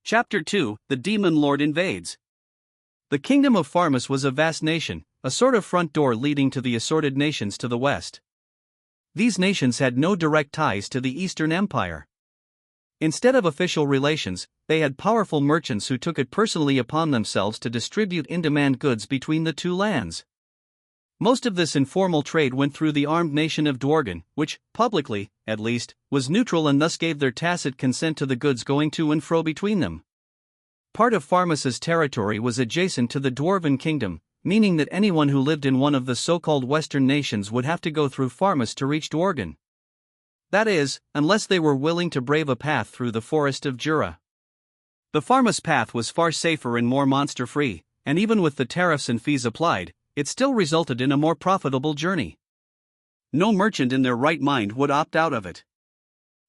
Chapter 2: The Demon Lord Invades. The kingdom of Pharmus was a vast nation, a sort of front door leading to the assorted nations to the west. These nations had no direct ties to the Eastern Empire. Instead of official relations, they had powerful merchants who took it personally upon themselves to distribute in-demand goods between the two lands. Most of this informal trade went through the armed nation of Dworgen, which, publicly, at least, was neutral and thus gave their tacit consent to the goods going to and fro between them. Part of Pharmus's territory was adjacent to the Dwarven kingdom, meaning that anyone who lived in one of the so-called Western nations would have to go through Pharmus to reach Dworgen. That is, unless they were willing to brave a path through the forest of Jura. The Pharmus path was far safer and more monster-free, and even with the tariffs and fees applied, it still resulted in a more profitable journey. No merchant in their right mind would opt out of it.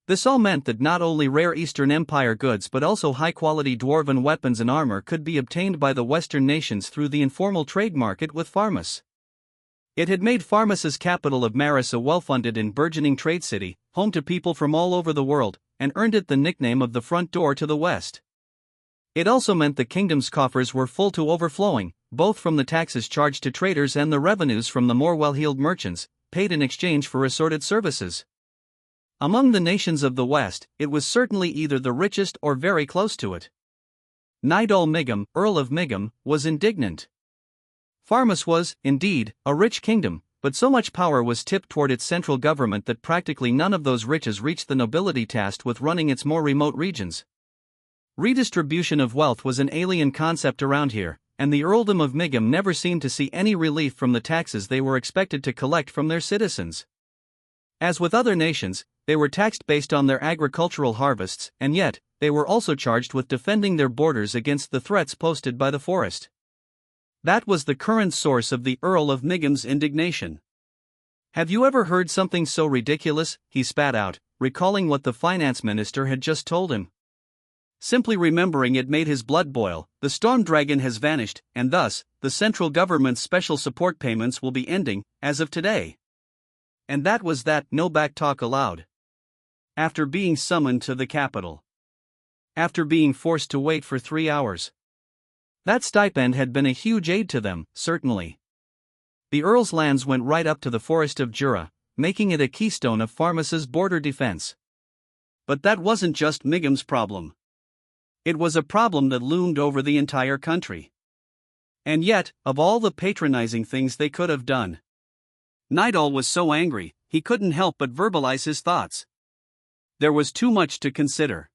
This all meant that not only rare Eastern Empire goods but also high-quality Dwarven weapons and armor could be obtained by the Western nations through the informal trade market with Pharmus. It had made Pharmus's capital of Maris a well-funded and burgeoning trade city, home to people from all over the world, and earned it the nickname of the front door to the west. It also meant the kingdom's coffers were full to overflowing, both from the taxes charged to traders and the revenues from the more well-heeled merchants, paid in exchange for assorted services. Among the nations of the West, it was certainly either the richest or very close to it. Nidal Migum, Earl of Migum, was indignant. Pharmus was, indeed, a rich kingdom, but so much power was tipped toward its central government that practically none of those riches reached the nobility tasked with running its more remote regions. Redistribution of wealth was an alien concept around here, and the earldom of Migum never seemed to see any relief from the taxes they were expected to collect from their citizens. As with other nations, they were taxed based on their agricultural harvests, and yet, they were also charged with defending their borders against the threats posted by the forest. That was the current source of the Earl of Migum's indignation. "Have you ever heard something so ridiculous?" he spat out, recalling what the finance minister had just told him. Simply remembering it made his blood boil. The storm dragon has vanished, and thus, the central government's special support payments will be ending, as of today. And that was that, no back talk allowed. After being summoned to the capital. After being forced to wait for 3 hours. That stipend had been a huge aid to them, certainly. The Earl's lands went right up to the forest of Jura, making it a keystone of Pharmus's border defense. But that wasn't just Migum's problem. It was a problem that loomed over the entire country. And yet, of all the patronizing things they could have done, Nidal was so angry, he couldn't help but verbalize his thoughts. There was too much to consider.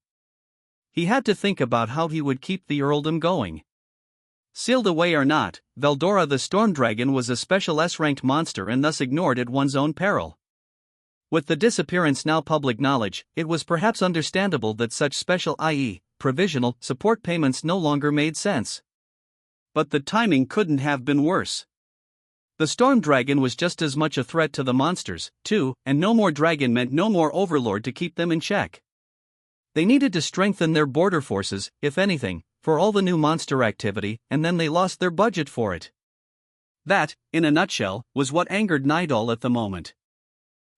He had to think about how he would keep the earldom going. Sealed away or not, Veldora the Storm Dragon was a special S-ranked monster and thus ignored at one's own peril. With the disappearance now public knowledge, it was perhaps understandable that such special, i.e., provisional, support payments no longer made sense. But the timing couldn't have been worse. The Storm Dragon was just as much a threat to the monsters, too, and no more dragon meant no more overlord to keep them in check. They needed to strengthen their border forces, if anything, for all the new monster activity, and then they lost their budget for it. That, in a nutshell, was what angered Nidal at the moment.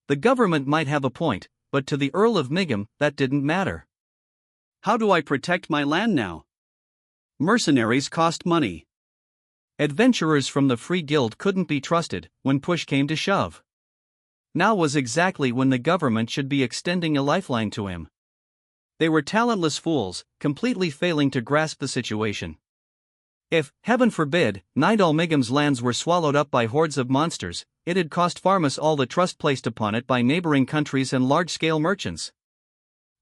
The government might have a point, but to the Earl of Migum, that didn't matter. How do I protect my land now? Mercenaries cost money. Adventurers from the Free Guild couldn't be trusted when push came to shove. Now was exactly when the government should be extending a lifeline to him. They were talentless fools, completely failing to grasp the situation. If, heaven forbid, Nidal Migum's lands were swallowed up by hordes of monsters, it had cost Pharmus all the trust placed upon it by neighboring countries and large-scale merchants.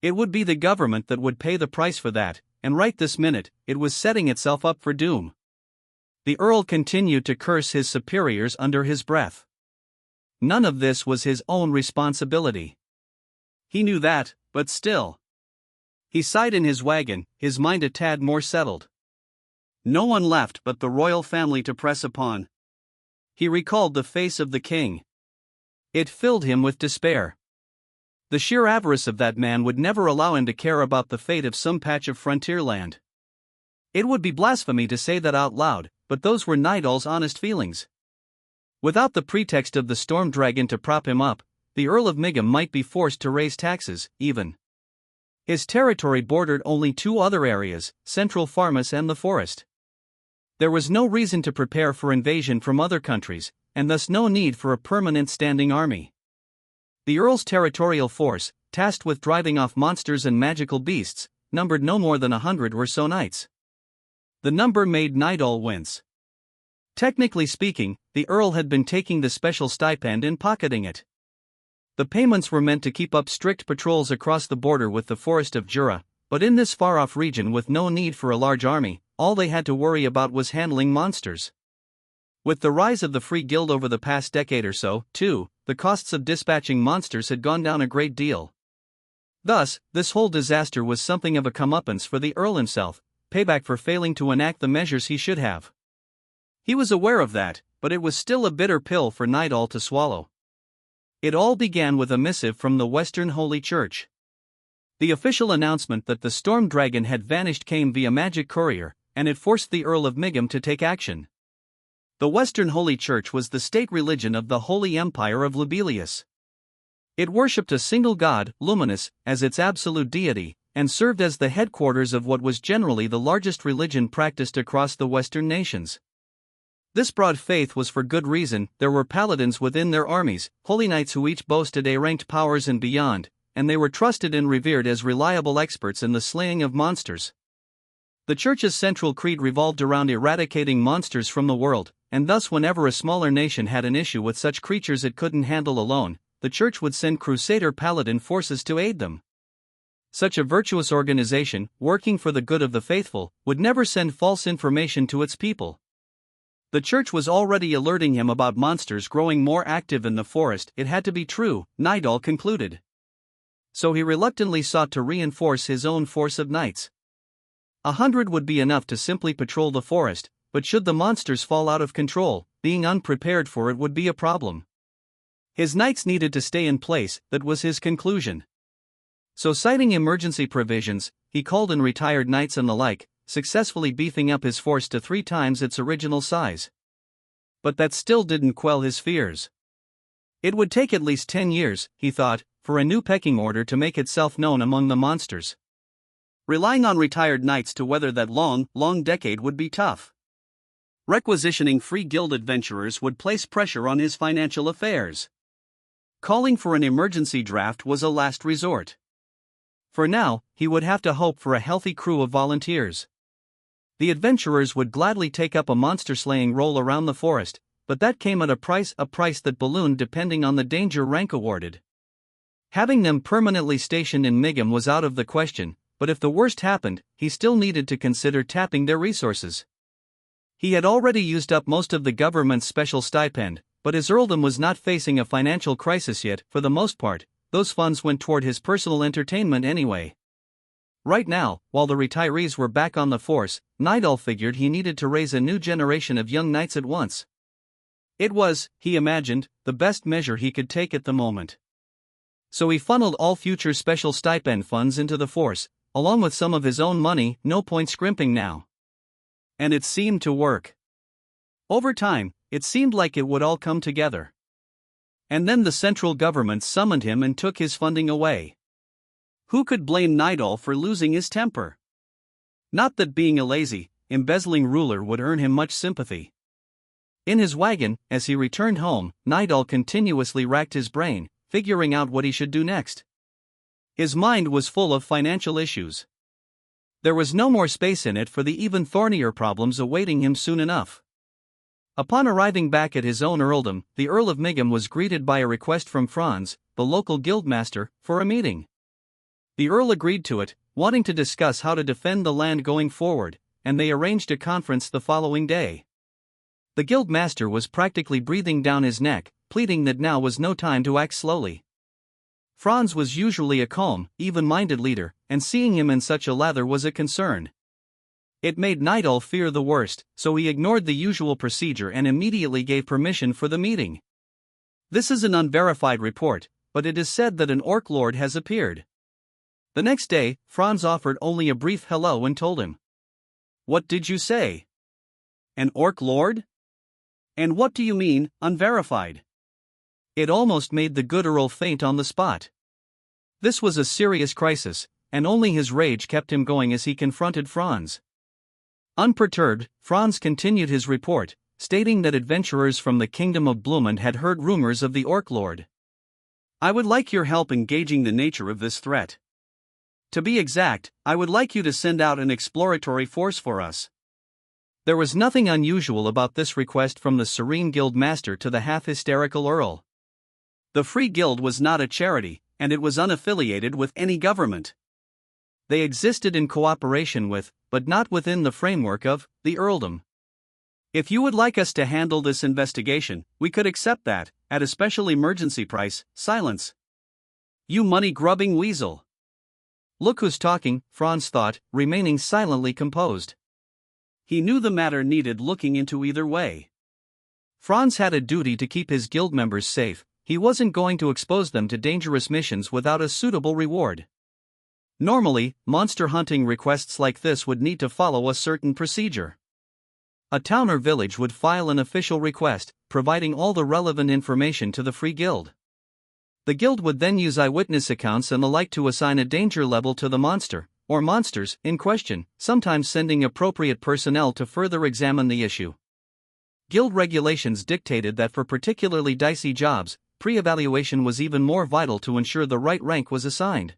It would be the government that would pay the price for that, and right this minute, it was setting itself up for doom. The Earl continued to curse his superiors under his breath. None of this was his own responsibility. He knew that, but still. He sighed in his wagon, his mind a tad more settled. No one left but the royal family to press upon. He recalled the face of the king. It filled him with despair. The sheer avarice of that man would never allow him to care about the fate of some patch of frontier land. It would be blasphemy to say that out loud, but those were Nidal's honest feelings. Without the pretext of the Storm Dragon to prop him up, the Earl of Migum might be forced to raise taxes, even. His territory bordered only two other areas, Central Farmus and the forest. There was no reason to prepare for invasion from other countries, and thus no need for a permanent standing army. The Earl's territorial force, tasked with driving off monsters and magical beasts, numbered no more than 100 or so knights. The number made Nidal wince. Technically speaking, the Earl had been taking the special stipend and pocketing it. The payments were meant to keep up strict patrols across the border with the Forest of Jura, but in this far-off region with no need for a large army, all they had to worry about was handling monsters. With the rise of the Free Guild over the past decade or so, too, the costs of dispatching monsters had gone down a great deal. Thus, this whole disaster was something of a comeuppance for the Earl himself, payback for failing to enact the measures he should have. He was aware of that, but it was still a bitter pill for Nidal to swallow. It all began with a missive from the Western Holy Church. The official announcement that the Storm Dragon had vanished came via magic courier, and it forced the Earl of Migum to take action. The Western Holy Church was the state religion of the Holy Empire of Lubelius. It worshipped a single god, Luminous, as its absolute deity, and served as the headquarters of what was generally the largest religion practiced across the Western nations. This broad faith was for good reason. There were paladins within their armies, holy knights who each boasted A-ranked powers and beyond, and they were trusted and revered as reliable experts in the slaying of monsters. The Church's central creed revolved around eradicating monsters from the world, and thus whenever a smaller nation had an issue with such creatures it couldn't handle alone, the Church would send Crusader paladin forces to aid them. Such a virtuous organization, working for the good of the faithful, would never send false information to its people. The Church was already alerting him about monsters growing more active in the forest. It had to be true, Nidal concluded. So he reluctantly sought to reinforce his own force of knights. 100 would be enough to simply patrol the forest, but should the monsters fall out of control, being unprepared for it would be a problem. His knights needed to stay in place, that was his conclusion. So citing emergency provisions, he called in retired knights and the like, successfully beefing up his force to 3 times its original size. But that still didn't quell his fears. It would take at least 10 years, he thought, for a new pecking order to make itself known among the monsters. Relying on retired knights to weather that long decade would be tough. Requisitioning Free Guild adventurers would place pressure on his financial affairs. Calling for an emergency draft was a last resort. For now, he would have to hope for a healthy crew of volunteers. The adventurers would gladly take up a monster-slaying role around the forest, but that came at a price that ballooned depending on the danger rank awarded. Having them permanently stationed in Migum was out of the question, but if the worst happened, he still needed to consider tapping their resources. He had already used up most of the government's special stipend, but his earldom was not facing a financial crisis yet. For the most part, those funds went toward his personal entertainment anyway. Right now, while the retirees were back on the force, Nidal figured he needed to raise a new generation of young knights at once. It was, he imagined, the best measure he could take at the moment. So he funneled all future special stipend funds into the force, along with some of his own money. No point scrimping now. And it seemed to work. Over time, it seemed like it would all come together. And then the central government summoned him and took his funding away. Who could blame Nidal for losing his temper? Not that being a lazy, embezzling ruler would earn him much sympathy. In his wagon, as he returned home, Nidal continuously racked his brain, figuring out what he should do next. His mind was full of financial issues. There was no more space in it for the even thornier problems awaiting him soon enough. Upon arriving back at his own earldom, the Earl of Migum was greeted by a request from Franz, the local guildmaster, for a meeting. The Earl agreed to it, wanting to discuss how to defend the land going forward, and they arranged a conference the following day. The guildmaster was practically breathing down his neck, pleading that now was no time to act slowly. Franz was usually a calm, even-minded leader, and seeing him in such a lather was a concern. It made Nidal fear the worst, so he ignored the usual procedure and immediately gave permission for the meeting. This is an unverified report, but it is said that an orc lord has appeared. The next day, Franz offered only a brief hello and told him. "What did you say? An orc lord? And what do you mean, unverified?" It almost made the good Earl faint on the spot. This was a serious crisis, and only his rage kept him going as he confronted Franz. Unperturbed, Franz continued his report, stating that adventurers from the kingdom of Blumend had heard rumors of the Orc Lord. I would like your help in gauging the nature of this threat. To be exact, I would like you to send out an exploratory force for us. There was nothing unusual about this request from the Serene Guild Master to the half-hysterical Earl. The Free Guild was not a charity, and it was unaffiliated with any government. They existed in cooperation with, but not within the framework of, the earldom. If you would like us to handle this investigation, we could accept that, at a special emergency price. Silence. You money-grubbing weasel. Look who's talking, Franz thought, remaining silently composed. He knew the matter needed looking into either way. Franz had a duty to keep his guild members safe. He wasn't going to expose them to dangerous missions without a suitable reward. Normally, monster hunting requests like this would need to follow a certain procedure. A town or village would file an official request, providing all the relevant information to the Free Guild. The guild would then use eyewitness accounts and the like to assign a danger level to the monster, or monsters, in question, sometimes sending appropriate personnel to further examine the issue. Guild regulations dictated that for particularly dicey jobs, pre-evaluation was even more vital to ensure the right rank was assigned.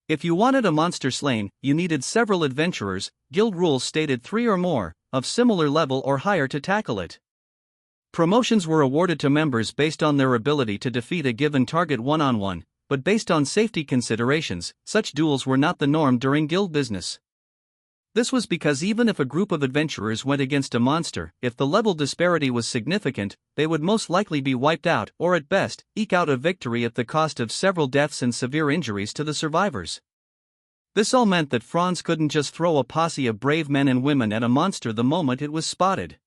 If you wanted a monster slain, you needed several adventurers, guild rules stated 3 or more, of similar level or higher to tackle it. Promotions were awarded to members based on their ability to defeat a given target one-on-one, but based on safety considerations, such duels were not the norm during guild business. This was because even if a group of adventurers went against a monster, if the level disparity was significant, they would most likely be wiped out or at best, eke out a victory at the cost of several deaths and severe injuries to the survivors. This all meant that Franz couldn't just throw a posse of brave men and women at a monster the moment it was spotted.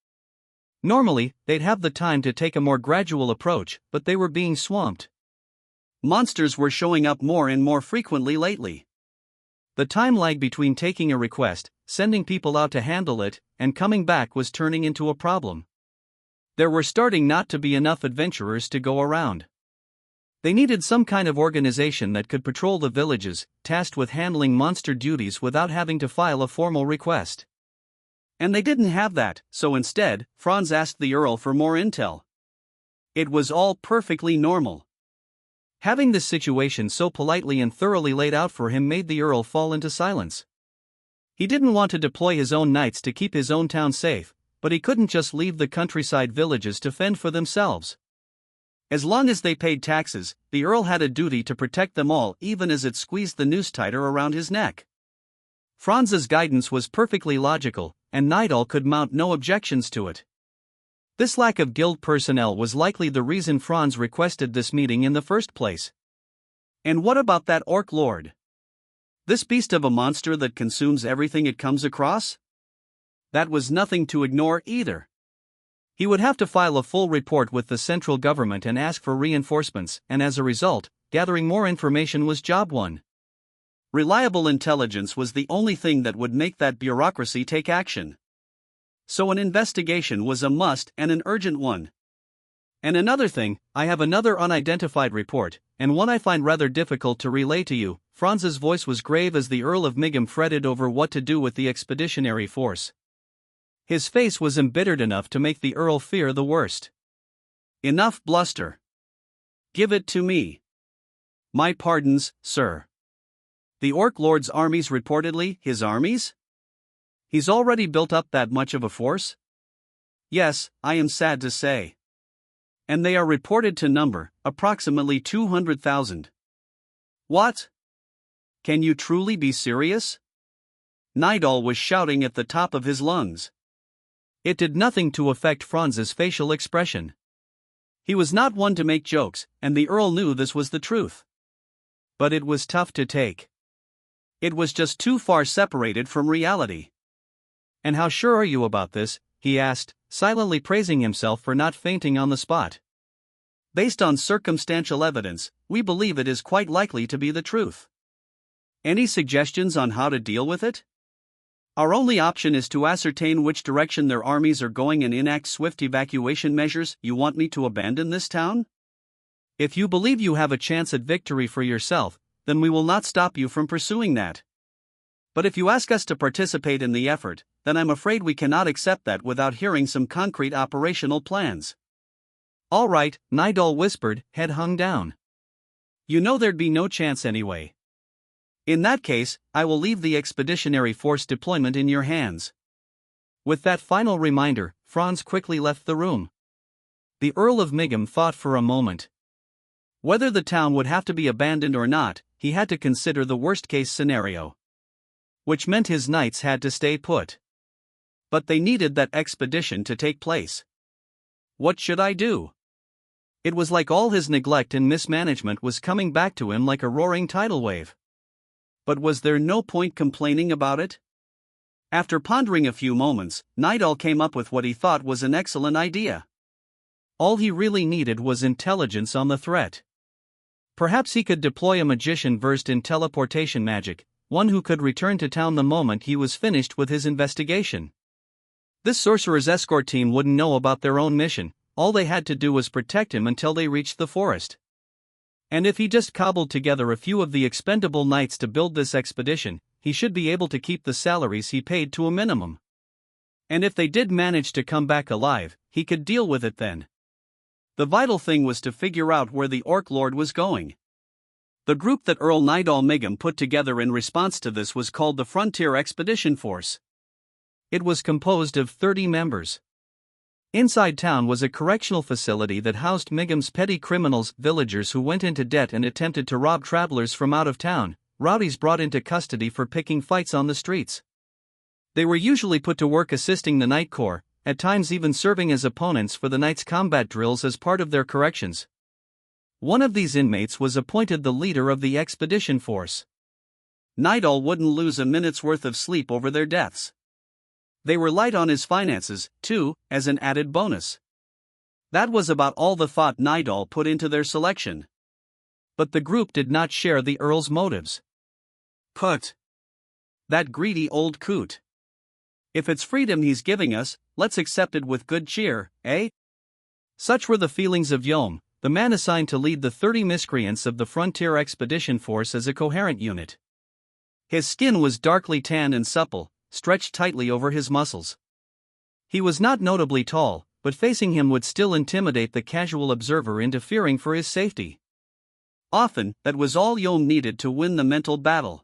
Normally, they'd have the time to take a more gradual approach, but they were being swamped. Monsters were showing up more and more frequently lately. The time lag between taking a request, sending people out to handle it, and coming back was turning into a problem. There were starting not to be enough adventurers to go around. They needed some kind of organization that could patrol the villages, tasked with handling monster duties without having to file a formal request. And they didn't have that, so instead, Franz asked the Earl for more intel. It was all perfectly normal. Having this situation so politely and thoroughly laid out for him made the Earl fall into silence. He didn't want to deploy his own knights to keep his own town safe, but he couldn't just leave the countryside villages to fend for themselves. As long as they paid taxes, the Earl had a duty to protect them all even as it squeezed the noose tighter around his neck. Franz's guidance was perfectly logical, and Nidal could mount no objections to it. This lack of guild personnel was likely the reason Franz requested this meeting in the first place. And what about that Orc Lord? This beast of a monster that consumes everything it comes across? That was nothing to ignore either. He would have to file a full report with the central government and ask for reinforcements, and as a result, gathering more information was job one. Reliable intelligence was the only thing that would make that bureaucracy take action. So an investigation was a must and an urgent one. And another thing, I have another unidentified report, and one I find rather difficult to relay to you. Franz's voice was grave as the Earl of Migham fretted over what to do with the expeditionary force. His face was embittered enough to make the Earl fear the worst. Enough bluster. Give it to me. My pardons, sir. The Orc Lord's armies reportedly, his armies? He's already built up that much of a force? Yes, I am sad to say. And they are reported to number, approximately 200,000. What? Can you truly be serious? Nidal was shouting at the top of his lungs. It did nothing to affect Franz's facial expression. He was not one to make jokes, and the Earl knew this was the truth. But it was tough to take. It was just too far separated from reality. And how sure are you about this? He asked, silently praising himself for not fainting on the spot. Based on circumstantial evidence, we believe it is quite likely to be the truth. Any suggestions on how to deal with it? Our only option is to ascertain which direction their armies are going and enact swift evacuation measures. You want me to abandon this town? If you believe you have a chance at victory for yourself, then we will not stop you from pursuing that. But if you ask us to participate in the effort, then I'm afraid we cannot accept that without hearing some concrete operational plans. All right, Nidal whispered, head hung down. You know there'd be no chance anyway. In that case, I will leave the expeditionary force deployment in your hands. With that final reminder, Franz quickly left the room. The Earl of Miggham thought for a moment. Whether the town would have to be abandoned or not, he had to consider the worst-case scenario. Which meant his knights had to stay put. But they needed that expedition to take place. What should I do? It was like all his neglect and mismanagement was coming back to him like a roaring tidal wave. But was there no point complaining about it? After pondering a few moments, Nidal came up with what he thought was an excellent idea. All he really needed was intelligence on the threat. Perhaps he could deploy a magician versed in teleportation magic, one who could return to town the moment he was finished with his investigation. This sorcerer's escort team wouldn't know about their own mission, all they had to do was protect him until they reached the forest. And if he just cobbled together a few of the expendable knights to build this expedition, he should be able to keep the salaries he paid to a minimum. And if they did manage to come back alive, he could deal with it then. The vital thing was to figure out where the Orc Lord was going. The group that Earl Nidal Miggham put together in response to this was called the Frontier Expedition Force. It was composed of 30 members. Inside town was a correctional facility that housed Miggham's petty criminals, villagers who went into debt and attempted to rob travelers from out of town, rowdies brought into custody for picking fights on the streets. They were usually put to work assisting the Night Corps, at times even serving as opponents for the Knights' combat drills as part of their corrections. One of these inmates was appointed the leader of the expedition force. Nidal wouldn't lose a minute's worth of sleep over their deaths. They were light on his finances, too, as an added bonus. That was about all the thought Nidal put into their selection. But the group did not share the Earl's motives. Put. That greedy old coot. If it's freedom he's giving us, let's accept it with good cheer, eh? Such were the feelings of Yom, the man assigned to lead the 30 miscreants of the Frontier Expedition Force as a coherent unit. His skin was darkly tanned and supple, stretched tightly over his muscles. He was not notably tall, but facing him would still intimidate the casual observer into fearing for his safety. Often, that was all Yom needed to win the mental battle.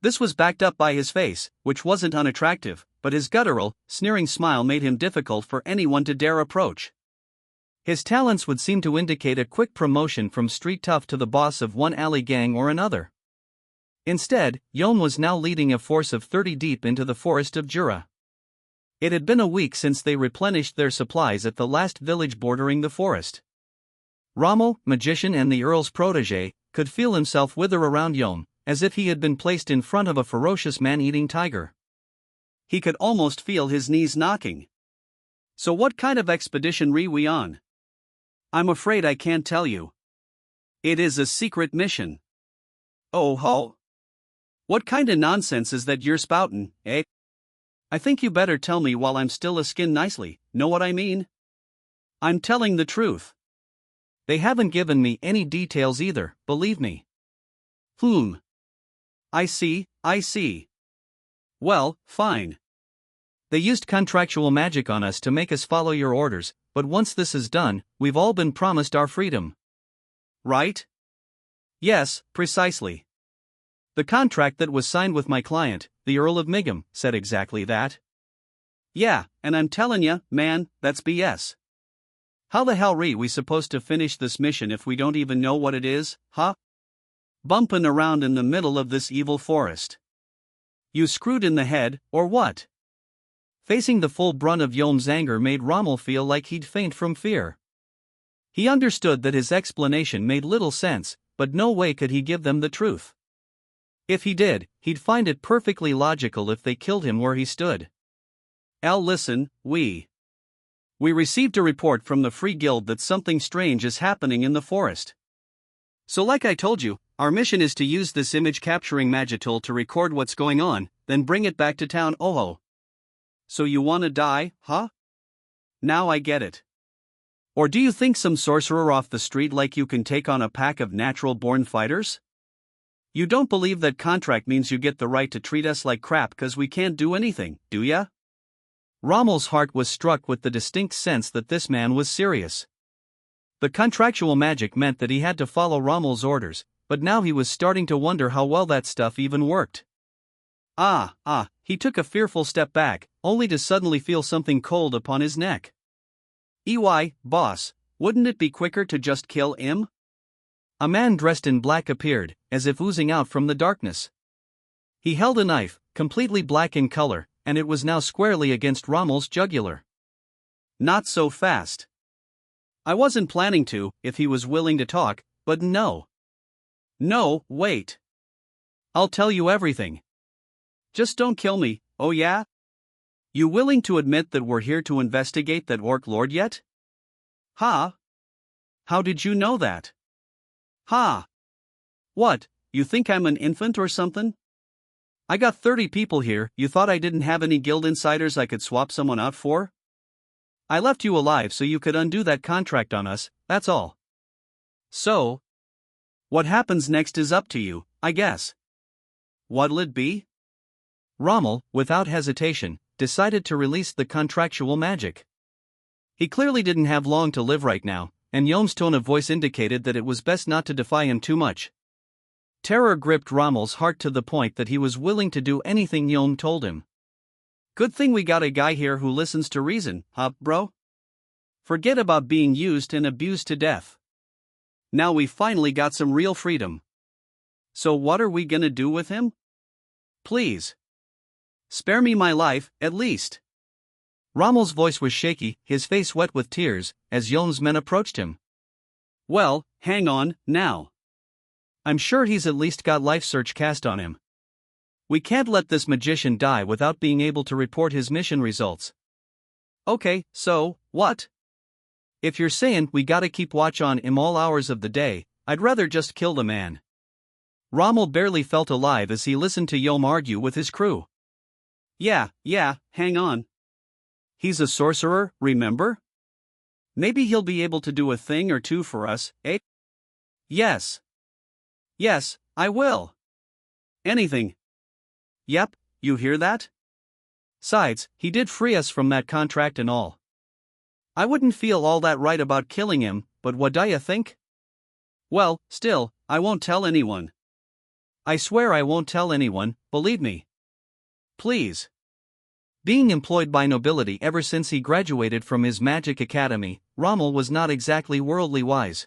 This was backed up by his face, which wasn't unattractive, but his guttural, sneering smile made him difficult for anyone to dare approach. His talents would seem to indicate a quick promotion from street tough to the boss of one alley gang or another. Instead, Yom was now leading a force of 30 deep into the forest of Jura. It had been a week since they replenished their supplies at the last village bordering the forest. Rommel, magician and the Earl's protege, could feel himself wither around Yom, as if he had been placed in front of a ferocious man-eating tiger. He could almost feel his knees knocking. So what kind of expedition are we on? I'm afraid I can't tell you. It is a secret mission. Oh ho! What kind of nonsense is that you're spoutin', eh? I think you better tell me while I'm still a-skin nicely, know what I mean? I'm telling the truth. They haven't given me any details either, believe me. I see. Well, fine. They used contractual magic on us to make us follow your orders, but once this is done, we've all been promised our freedom. Right? Yes, precisely. The contract that was signed with my client, the Earl of Miggham, said exactly that. Yeah, and I'm tellin' ya, man, that's BS. How the hell we supposed to finish this mission if we don't even know what it is, huh? Bumpin' around in the middle of this evil forest. You screwed in the head, or what? Facing the full brunt of Yom's anger made Rommel feel like he'd faint from fear. He understood that his explanation made little sense, but no way could he give them the truth. If he did, he'd find it perfectly logical if they killed him where he stood. Listen, we received a report from the Free Guild that something strange is happening in the forest. So like I told you, our mission is to use this image-capturing magitool to record what's going on, then bring it back to town. Oh. So you wanna die, huh? Now I get it. Or do you think some sorcerer off the street like you can take on a pack of natural-born fighters? You don't believe that contract means you get the right to treat us like crap cause we can't do anything, do ya? Rommel's heart was struck with the distinct sense that this man was serious. The contractual magic meant that he had to follow Rommel's orders, but now he was starting to wonder how well that stuff even worked. He took a fearful step back, only to suddenly feel something cold upon his neck. Boss, wouldn't it be quicker to just kill him? A man dressed in black appeared, as if oozing out from the darkness. He held a knife, completely black in color, and it was now squarely against Rommel's jugular. Not so fast. I wasn't planning to, if he was willing to talk, but no. No, wait. I'll tell you everything. Just don't kill me, oh yeah? You willing to admit that we're here to investigate that orc lord yet? Ha? How did you know that? Ha! What, you think I'm an infant or something? I got 30 people here, you thought I didn't have any guild insiders I could swap someone out for? I left you alive so you could undo that contract on us, that's all. So? What happens next is up to you, I guess. What'll it be? Rommel, without hesitation, decided to release the contractual magic. He clearly didn't have long to live right now, and Yom's tone of voice indicated that it was best not to defy him too much. Terror gripped Rommel's heart to the point that he was willing to do anything Yom told him. Good thing we got a guy here who listens to reason, huh, bro? Forget about being used and abused to death. Now we finally got some real freedom. So what are we gonna do with him? Please. Spare me my life, at least. Rommel's voice was shaky, his face wet with tears, as Yom's men approached him. Well, hang on, now. I'm sure he's at least got life search cast on him. We can't let this magician die without being able to report his mission results. Okay, so, what? If you're saying we gotta keep watch on him all hours of the day, I'd rather just kill the man. Rommel barely felt alive as he listened to Yom argue with his crew. Yeah, hang on. He's a sorcerer, remember? Maybe he'll be able to do a thing or two for us, eh? Yes, I will. Anything. Yep, you hear that? Sides, he did free us from that contract and all. I wouldn't feel all that right about killing him, but what do you think? Well, still, I won't tell anyone. I swear I won't tell anyone, believe me. Please. Being employed by nobility ever since he graduated from his magic academy, Rommel was not exactly worldly wise.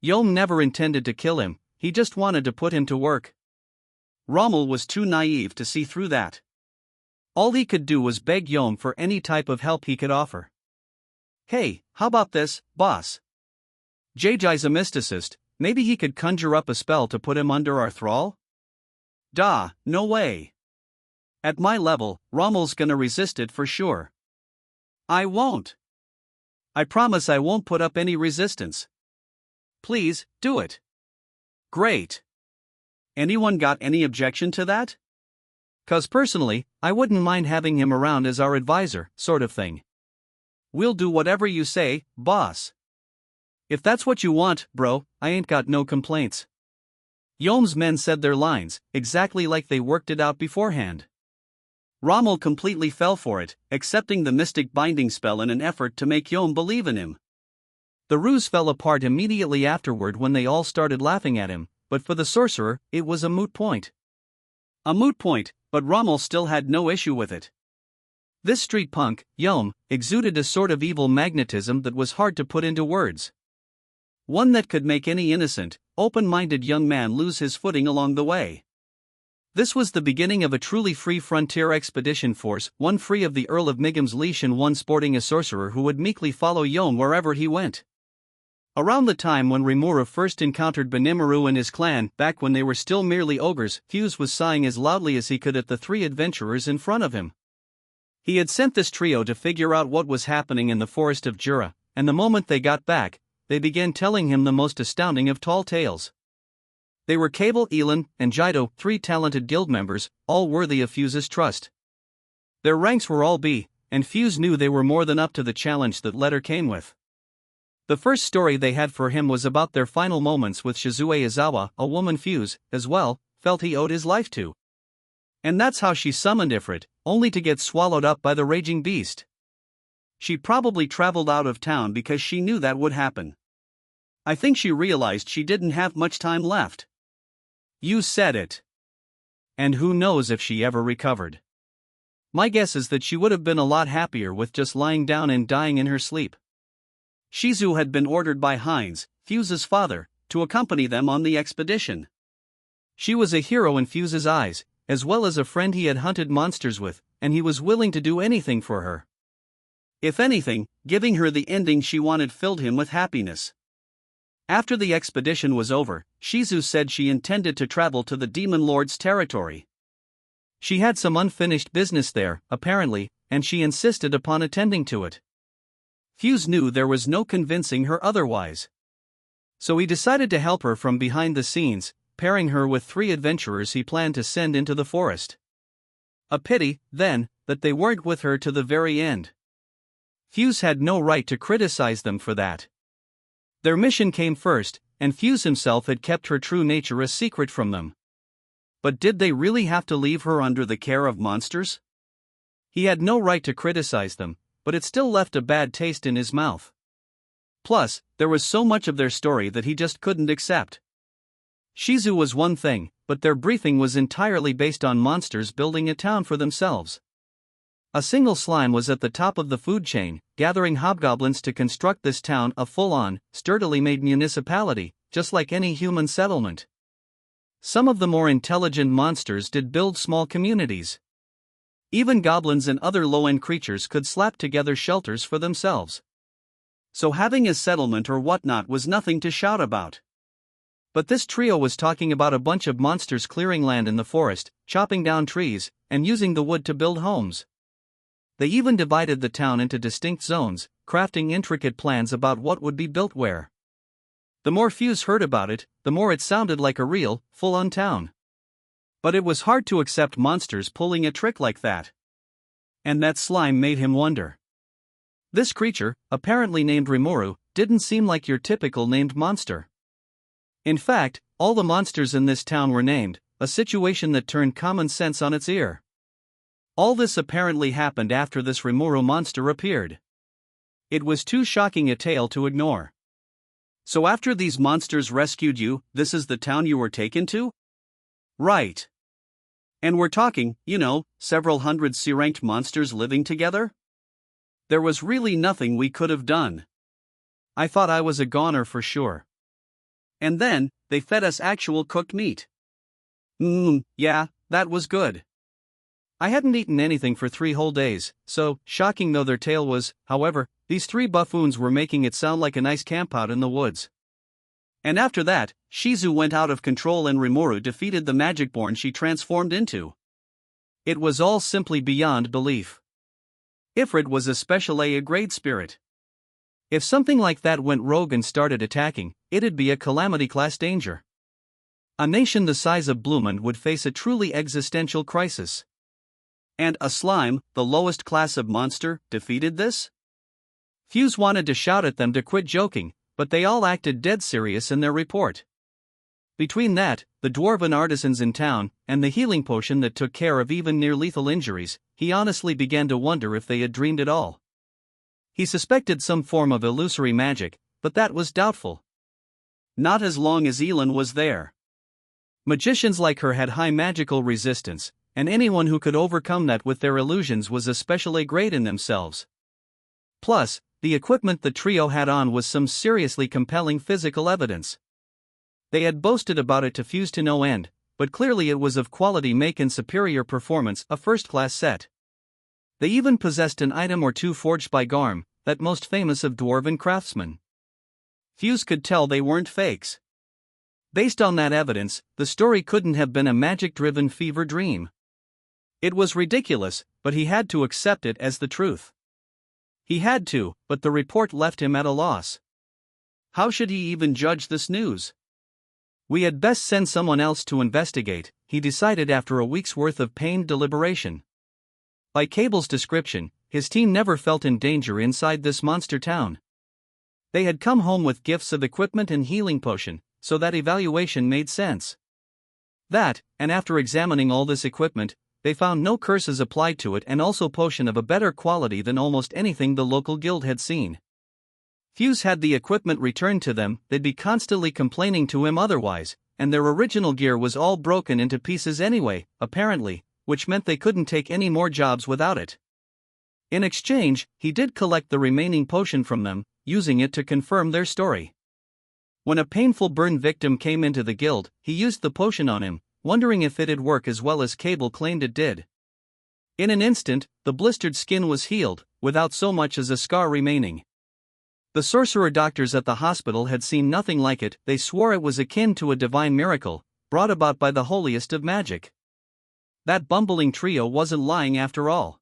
Yom never intended to kill him, he just wanted to put him to work. Rommel was too naive to see through that. All he could do was beg Yom for any type of help he could offer. Hey, how about this, boss? Jai's a mysticist, maybe he could conjure up a spell to put him under our thrall? No way. At my level, Rommel's gonna resist it for sure. I won't. I promise I won't put up any resistance. Please, do it. Great. Anyone got any objection to that? 'Cause personally, I wouldn't mind having him around as our advisor, sort of thing. We'll do whatever you say, boss. If that's what you want, bro, I ain't got no complaints. Yom's men said their lines, exactly like they worked it out beforehand. Rommel completely fell for it, accepting the mystic binding spell in an effort to make Yom believe in him. The ruse fell apart immediately afterward when they all started laughing at him, but for the sorcerer, it was a moot point. A moot point, but Rommel still had no issue with it. This street punk, Yom, exuded a sort of evil magnetism that was hard to put into words. One that could make any innocent, open-minded young man lose his footing along the way. This was the beginning of a truly free frontier expedition force, one free of the Earl of Migham's leash and one sporting a sorcerer who would meekly follow Yom wherever he went. Around the time when Rimuru first encountered Rimuru and his clan, back when they were still merely ogres, Fuse was sighing as loudly as he could at the three adventurers in front of him. He had sent this trio to figure out what was happening in the forest of Jura, and the moment they got back, they began telling him the most astounding of tall tales. They were Cable, Elin, and Jido, three talented guild members, all worthy of Fuse's trust. Their ranks were all B, and Fuse knew they were more than up to the challenge that letter came with. The first story they had for him was about their final moments with Shizue Izawa, a woman Fuse, as well, felt he owed his life to. And that's how she summoned Ifrit, only to get swallowed up by the raging beast. She probably traveled out of town because she knew that would happen. I think she realized she didn't have much time left. You said it. And who knows if she ever recovered. My guess is that she would have been a lot happier with just lying down and dying in her sleep. Shizu had been ordered by Heinz, Fuse's father, to accompany them on the expedition. She was a hero in Fuse's eyes, as well as a friend he had hunted monsters with, and he was willing to do anything for her. If anything, giving her the ending she wanted filled him with happiness. After the expedition was over, Shizu said she intended to travel to the Demon Lord's territory. She had some unfinished business there, apparently, and she insisted upon attending to it. Fuse knew there was no convincing her otherwise. So he decided to help her from behind the scenes, pairing her with 3 adventurers he planned to send into the forest. A pity, then, that they weren't with her to the very end. Fuse had no right to criticize them for that. Their mission came first, and Fuse himself had kept her true nature a secret from them. But did they really have to leave her under the care of monsters? He had no right to criticize them, but it still left a bad taste in his mouth. Plus, there was so much of their story that he just couldn't accept. Shizu was one thing, but their briefing was entirely based on monsters building a town for themselves. A single slime was at the top of the food chain, gathering hobgoblins to construct this town a full-on, sturdily made municipality, just like any human settlement. Some of the more intelligent monsters did build small communities. Even goblins and other low-end creatures could slap together shelters for themselves. So having a settlement or whatnot was nothing to shout about. But this trio was talking about a bunch of monsters clearing land in the forest, chopping down trees, and using the wood to build homes. They even divided the town into distinct zones, crafting intricate plans about what would be built where. The more Fuse heard about it, the more it sounded like a real, full-on town. But it was hard to accept monsters pulling a trick like that. And that slime made him wonder. This creature, apparently named Rimuru, didn't seem like your typical named monster. In fact, all the monsters in this town were named, a situation that turned common sense on its ear. All this apparently happened after this Rimuru monster appeared. It was too shocking a tale to ignore. So after these monsters rescued you, this is the town you were taken to? Right. And we're talking, several hundred C-ranked monsters living together? There was really nothing we could have done. I thought I was a goner for sure. And then, they fed us actual cooked meat. Yeah, that was good. I hadn't eaten anything for 3 whole days, so, shocking though their tale was, however, these 3 buffoons were making it sound like a nice campout in the woods. And after that, Shizu went out of control and Rimuru defeated the Magicborn she transformed into. It was all simply beyond belief. Ifrit was a special A grade spirit. If something like that went rogue and started attacking, it'd be a calamity-class danger. A nation the size of Blumund would face a truly existential crisis. And a slime, the lowest class of monster, defeated this? Fuse wanted to shout at them to quit joking, but they all acted dead serious in their report. Between that, the dwarven artisans in town, and the healing potion that took care of even near-lethal injuries, he honestly began to wonder if they had dreamed it all. He suspected some form of illusory magic, but that was doubtful. Not as long as Elin was there. Magicians like her had high magical resistance, and anyone who could overcome that with their illusions was a special A grade in themselves. Plus, the equipment the trio had on was some seriously compelling physical evidence. They had boasted about it to Fuse to no end, but clearly it was of quality make and superior performance, a first-class set. They even possessed an item or two forged by Garm, that most famous of dwarven craftsmen. Fuse could tell they weren't fakes. Based on that evidence, the story couldn't have been a magic-driven fever dream. It was ridiculous, but he had to accept it as the truth. He had to, but the report left him at a loss. How should he even judge this news? We had best send someone else to investigate, he decided after a week's worth of pained deliberation. By Cable's description, his team never felt in danger inside this monster town. They had come home with gifts of equipment and healing potion, so that evaluation made sense. That, and after examining all this equipment, they found no curses applied to it and also potion of a better quality than almost anything the local guild had seen. Fuse had the equipment returned to them, they'd be constantly complaining to him otherwise, and their original gear was all broken into pieces anyway, apparently, which meant they couldn't take any more jobs without it. In exchange, he did collect the remaining potion from them, using it to confirm their story. When a painful burn victim came into the guild, he used the potion on him, wondering if it'd work as well as Cable claimed it did. In an instant, the blistered skin was healed, without so much as a scar remaining. The sorcerer doctors at the hospital had seen nothing like it, they swore it was akin to a divine miracle, brought about by the holiest of magic. That bumbling trio wasn't lying after all.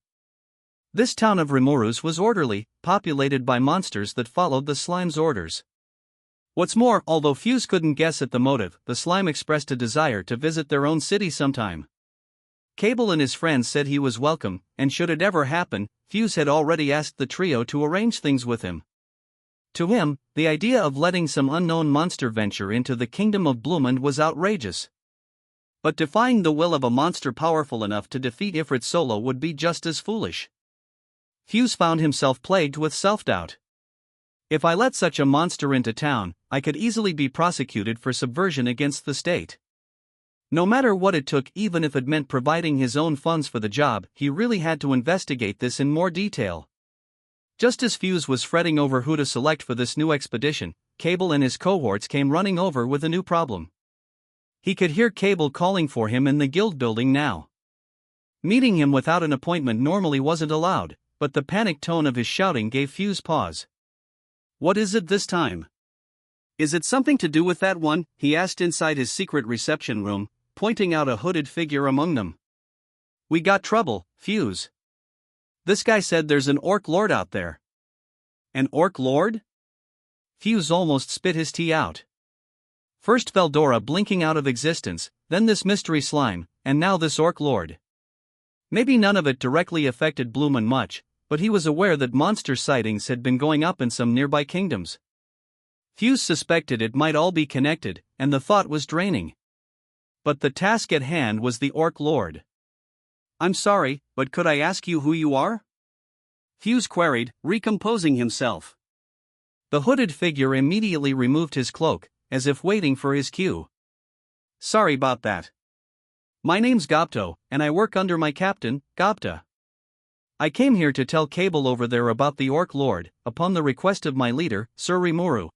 This town of Rimuru's was orderly, populated by monsters that followed the slime's orders. What's more, although Fuse couldn't guess at the motive, the slime expressed a desire to visit their own city sometime. Cable and his friends said he was welcome, and should it ever happen, Fuse had already asked the trio to arrange things with him. To him, the idea of letting some unknown monster venture into the kingdom of Bloomund was outrageous. But defying the will of a monster powerful enough to defeat Ifrit solo would be just as foolish. Fuse found himself plagued with self-doubt. If I let such a monster into town, I could easily be prosecuted for subversion against the state. No matter what it took, even if it meant providing his own funds for the job, he really had to investigate this in more detail. Just as Fuse was fretting over who to select for this new expedition, Cable and his cohorts came running over with a new problem. He could hear Cable calling for him in the guild building now. Meeting him without an appointment normally wasn't allowed, but the panicked tone of his shouting gave Fuse pause. "What is it this time? Is it something to do with that one?" he asked inside his secret reception room, pointing out a hooded figure among them. "We got trouble, Fuse. This guy said there's an orc lord out there." "An orc lord?" Fuse almost spit his tea out. First Veldora blinking out of existence, then this mystery slime, and now this orc lord. Maybe none of it directly affected Bloomund much, but he was aware that monster sightings had been going up in some nearby kingdoms. Fuse suspected it might all be connected, and the thought was draining. But the task at hand was the orc lord. "I'm sorry, but could I ask you who you are?" Fuse queried, recomposing himself. The hooded figure immediately removed his cloak, as if waiting for his cue. "Sorry about that. My name's Gopto, and I work under my captain, Datta. I came here to tell Cable over there about the Orc Lord, upon the request of my leader, Sir Rimuru."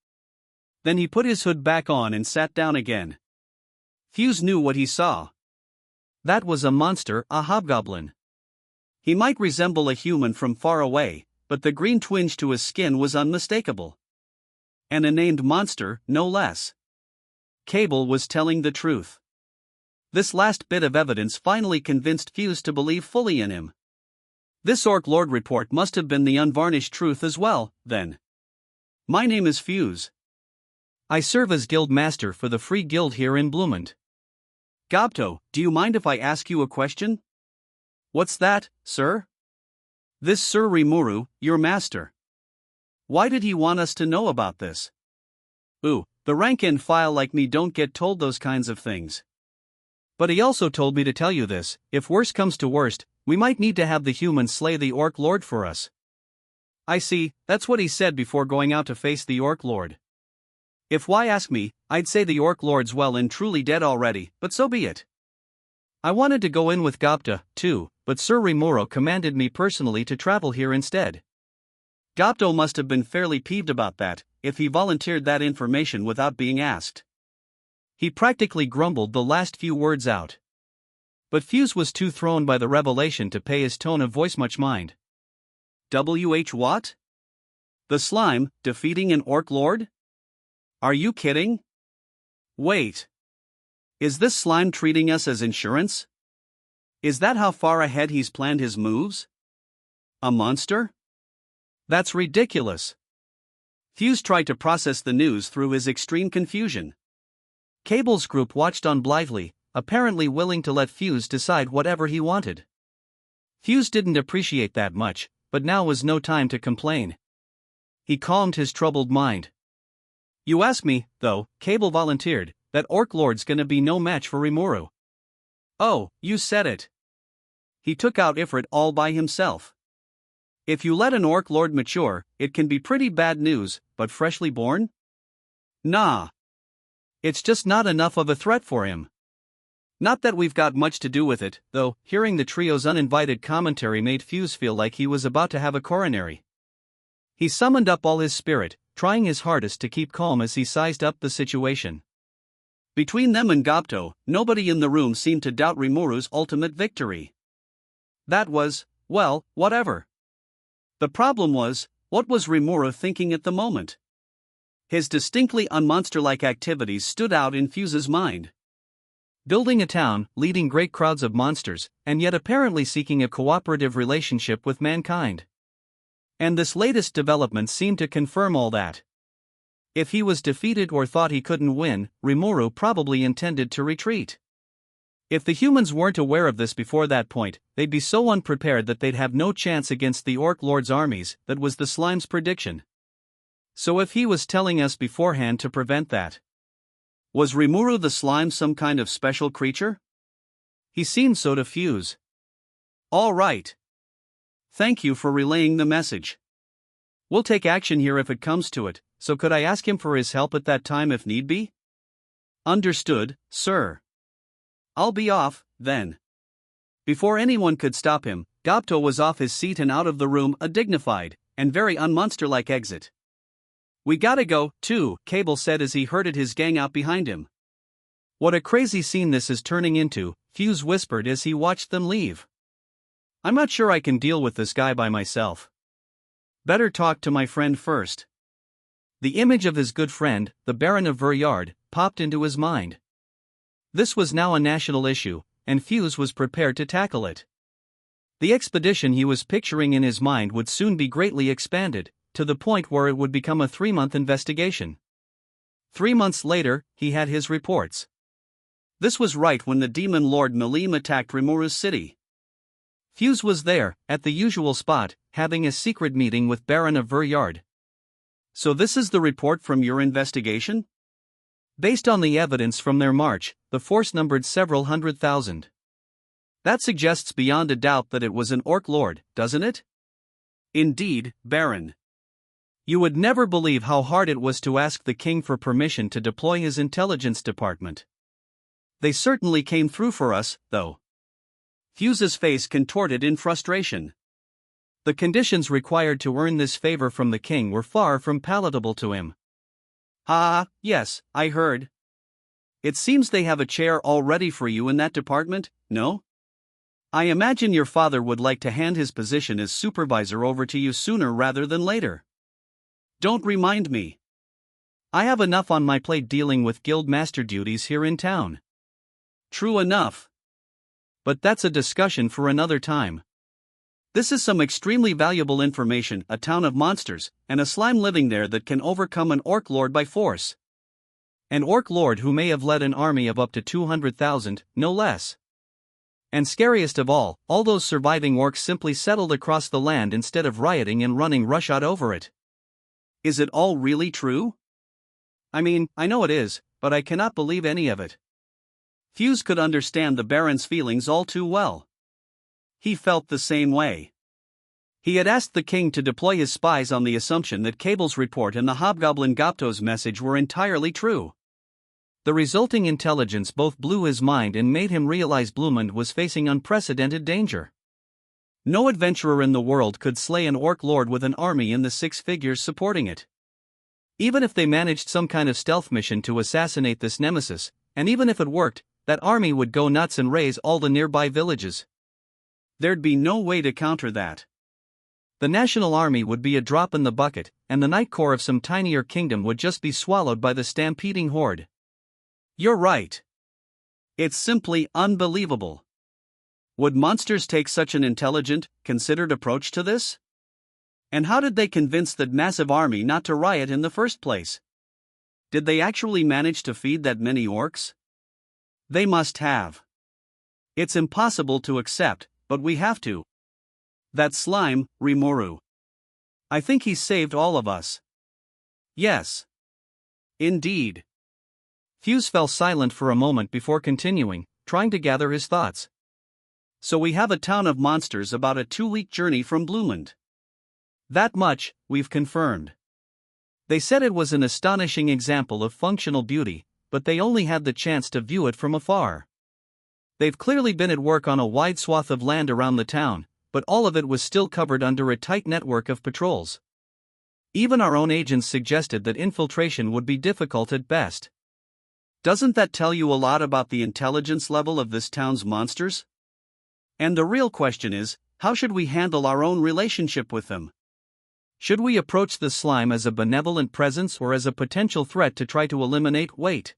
Then he put his hood back on and sat down again. Fuse knew what he saw. That was a monster, a hobgoblin. He might resemble a human from far away, but the green twinge to his skin was unmistakable. And a named monster, no less. Cable was telling the truth. This last bit of evidence finally convinced Fuse to believe fully in him. This Orc Lord report must have been the unvarnished truth as well, then. "My name is Fuse. I serve as guild master for the free guild here in Bloomund. Gopto, do you mind if I ask you a question?" "What's that, sir?" "This Sir Rimuru, your master. Why did he want us to know about this?" "Ooh, the rank-and file like me don't get told those kinds of things. But he also told me to tell you this: if worse comes to worst, we might need to have the humans slay the Orc Lord for us." "I see, that's what he said before going out to face the Orc Lord. If why ask me, I'd say the Orc Lord's well and truly dead already, but so be it. I wanted to go in with Datta, too, but Sir Rimuru commanded me personally to travel here instead." Gopto must have been fairly peeved about that, if he volunteered that information without being asked. He practically grumbled the last few words out. But Fuse was too thrown by the revelation to pay his tone of voice much mind. What? The slime, defeating an Orc Lord? Are you kidding? Wait. Is this slime treating us as insurance? Is that how far ahead he's planned his moves? A monster? That's ridiculous. Fuse tried to process the news through his extreme confusion. Cable's group watched on blithely, apparently willing to let Fuse decide whatever he wanted. Fuse didn't appreciate that much, but now was no time to complain. He calmed his troubled mind. You ask me, though, Cable volunteered, that Orc Lord's gonna be no match for Rimuru. Oh, you said it. He took out Ifrit all by himself. If you let an Orc Lord mature, it can be pretty bad news, but freshly born? Nah. It's just not enough of a threat for him. Not that we've got much to do with it, though. Hearing the trio's uninvited commentary made Fuse feel like he was about to have a coronary. He summoned up all his spirit, trying his hardest to keep calm as he sized up the situation. Between them and Gobto, nobody in the room seemed to doubt Rimuru's ultimate victory. That was, well, whatever. The problem was, what was Rimuru thinking at the moment? His distinctly unmonster-like activities stood out in Fuse's mind. Building a town, leading great crowds of monsters, and yet apparently seeking a cooperative relationship with mankind. And this latest development seemed to confirm all that. If he was defeated or thought he couldn't win, Rimuru probably intended to retreat. If the humans weren't aware of this before that point, they'd be so unprepared that they'd have no chance against the Orc Lord's armies. That was the slime's prediction. So if he was telling us beforehand to prevent that, was Rimuru the slime some kind of special creature? He seemed so to Fuse. All right. Thank you for relaying the message. We'll take action here if it comes to it, so could I ask him for his help at that time if need be? Understood, sir. I'll be off, then. Before anyone could stop him, Gobto was off his seat and out of the room, a dignified, and very unmonster-like exit. We gotta go, too, Cable said as he herded his gang out behind him. What a crazy scene this is turning into, Fuse whispered as he watched them leave. I'm not sure I can deal with this guy by myself. Better talk to my friend first. The image of his good friend, the Baron of Vuryard, popped into his mind. This was now a national issue, and Fuse was prepared to tackle it. The expedition he was picturing in his mind would soon be greatly expanded, to the point where it would become a 3-month investigation. 3 months later, he had his reports. This was right when the demon lord Malim attacked Rimuru's city. Fuse was there, at the usual spot, having a secret meeting with Baron of Vuryard. So this is the report from your investigation? Based on the evidence from their march, the force numbered several 100,000. That suggests beyond a doubt that it was an Orc Lord, doesn't it? Indeed, Baron. You would never believe how hard it was to ask the king for permission to deploy his intelligence department. They certainly came through for us, though. Fuse's face contorted in frustration. The conditions required to earn this favor from the king were far from palatable to him. Yes, I heard. It seems they have a chair all ready for you in that department, no? I imagine your father would like to hand his position as supervisor over to you sooner rather than later. Don't remind me. I have enough on my plate dealing with guild master duties here in town. True enough. But that's a discussion for another time. This is some extremely valuable information, a town of monsters, and a slime living there that can overcome an Orc Lord by force. An Orc Lord who may have led an army of up to 200,000, no less. And scariest of all those surviving orcs simply settled across the land instead of rioting and running roughshod over it. Is it all really true? I mean, I know it is, but I cannot believe any of it. Fuse could understand the Baron's feelings all too well. He felt the same way. He had asked the king to deploy his spies on the assumption that Cable's report and the hobgoblin Gobto's message were entirely true. The resulting intelligence both blew his mind and made him realize Blumund was facing unprecedented danger. No adventurer in the world could slay an Orc Lord with an army in the 6 figures supporting it. Even if they managed some kind of stealth mission to assassinate this nemesis, and even if it worked, that army would go nuts and raze all the nearby villages. There'd be no way to counter that. The national army would be a drop in the bucket, and the night core of some tinier kingdom would just be swallowed by the stampeding horde. You're right. It's simply unbelievable. Would monsters take such an intelligent, considered approach to this? And how did they convince that massive army not to riot in the first place? Did they actually manage to feed that many orcs? They must have. It's impossible to accept, but we have to. That slime, Rimuru. I think he saved all of us. Yes. Indeed. Fuse fell silent for a moment before continuing, trying to gather his thoughts. So we have a town of monsters about a 2-week journey from Bluemond. That much, we've confirmed. They said it was an astonishing example of functional beauty, but they only had the chance to view it from afar. They've clearly been at work on a wide swath of land around the town, but all of it was still covered under a tight network of patrols. Even our own agents suggested that infiltration would be difficult at best. Doesn't that tell you a lot about the intelligence level of this town's monsters? And the real question is, how should we handle our own relationship with them? Should we approach the slime as a benevolent presence or as a potential threat to try to eliminate? Wait.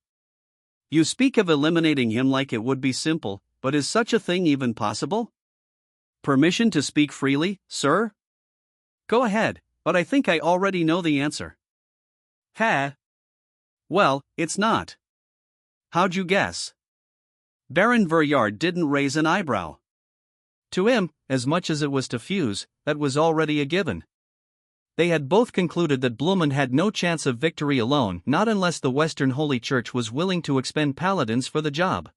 You speak of eliminating him like it would be simple, but is such a thing even possible? Permission to speak freely, sir? Go ahead, but I think I already know the answer. Well, it's not. How'd you guess? Baron Verjard didn't raise an eyebrow. To him, as much as it was to Fuse, that was already a given. They had both concluded that Blumen had no chance of victory alone, not unless the Western Holy Church was willing to expend paladins for the job.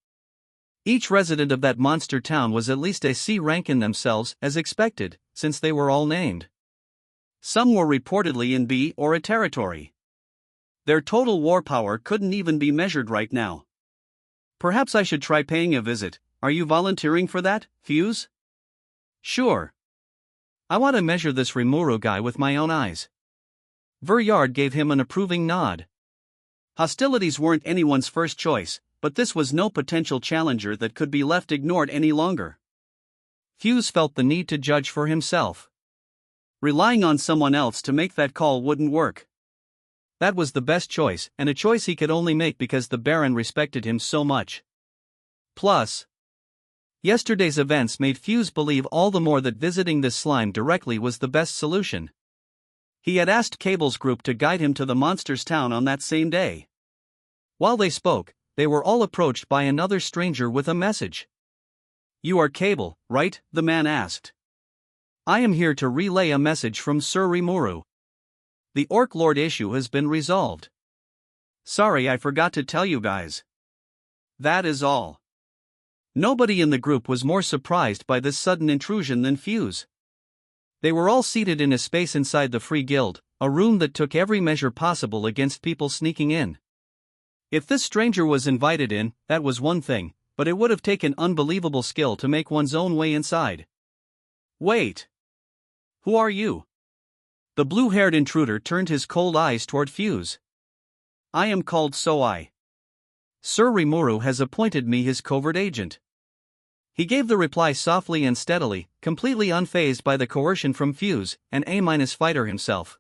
Each resident of that monster town was at least a C rank in themselves, as expected, since they were all named. Some were reportedly in B or A territory. Their total war power couldn't even be measured right now. Perhaps I should try paying a visit. Are you volunteering for that, Fuse? Sure. I want to measure this Rimuru guy with my own eyes. Verjard gave him an approving nod. Hostilities weren't anyone's first choice, but this was no potential challenger that could be left ignored any longer. Fuse felt the need to judge for himself. Relying on someone else to make that call wouldn't work. That was the best choice, and a choice he could only make because the Baron respected him so much. Plus, yesterday's events made Fuse believe all the more that visiting this slime directly was the best solution. He had asked Cable's group to guide him to the monster's town on that same day. While they spoke, they were all approached by another stranger with a message. You are Cable, right? The man asked. I am here to relay a message from Sir Rimuru. The Orc Lord issue has been resolved. Sorry, I forgot to tell you guys. That is all. Nobody in the group was more surprised by this sudden intrusion than Fuse. They were all seated in a space inside the Free Guild, a room that took every measure possible against people sneaking in. If this stranger was invited in, that was one thing, but it would have taken unbelievable skill to make one's own way inside. Wait. Who are you? The blue-haired intruder turned his cold eyes toward Fuse. I am called Soai. Sir Rimuru has appointed me his covert agent. He gave the reply softly and steadily, completely unfazed by the coercion from Fuse, an A- fighter himself.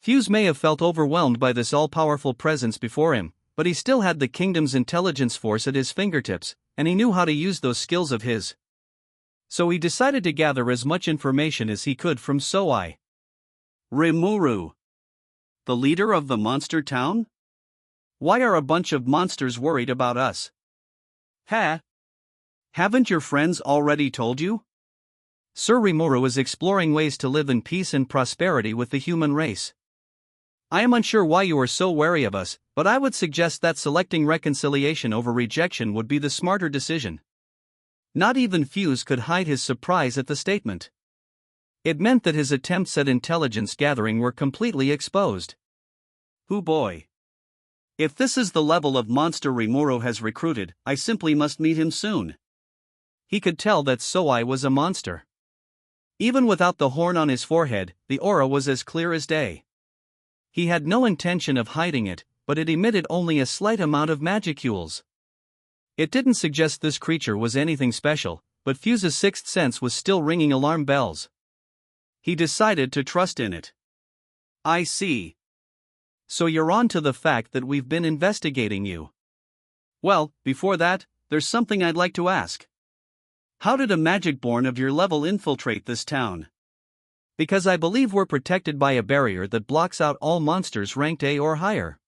Fuse may have felt overwhelmed by this all-powerful presence before him, but he still had the kingdom's intelligence force at his fingertips, and he knew how to use those skills of his. So he decided to gather as much information as he could from Soai. Rimuru. The leader of the monster town? Why are a bunch of monsters worried about us? Haven't your friends already told you? Sir Rimuru is exploring ways to live in peace and prosperity with the human race. I am unsure why you are so wary of us, but I would suggest that selecting reconciliation over rejection would be the smarter decision. Not even Fuse could hide his surprise at the statement. It meant that his attempts at intelligence gathering were completely exposed. Hoo boy. If this is the level of monster Rimuru has recruited, I simply must meet him soon. He could tell that Soai was a monster. Even without the horn on his forehead, the aura was as clear as day. He had no intention of hiding it, but it emitted only a slight amount of magicules. It didn't suggest this creature was anything special, but Fuse's sixth sense was still ringing alarm bells. He decided to trust in it. I see. So you're on to the fact that we've been investigating you. Well, before that, there's something I'd like to ask. How did a magic born of your level infiltrate this town? Because I believe we're protected by a barrier that blocks out all monsters ranked A or higher.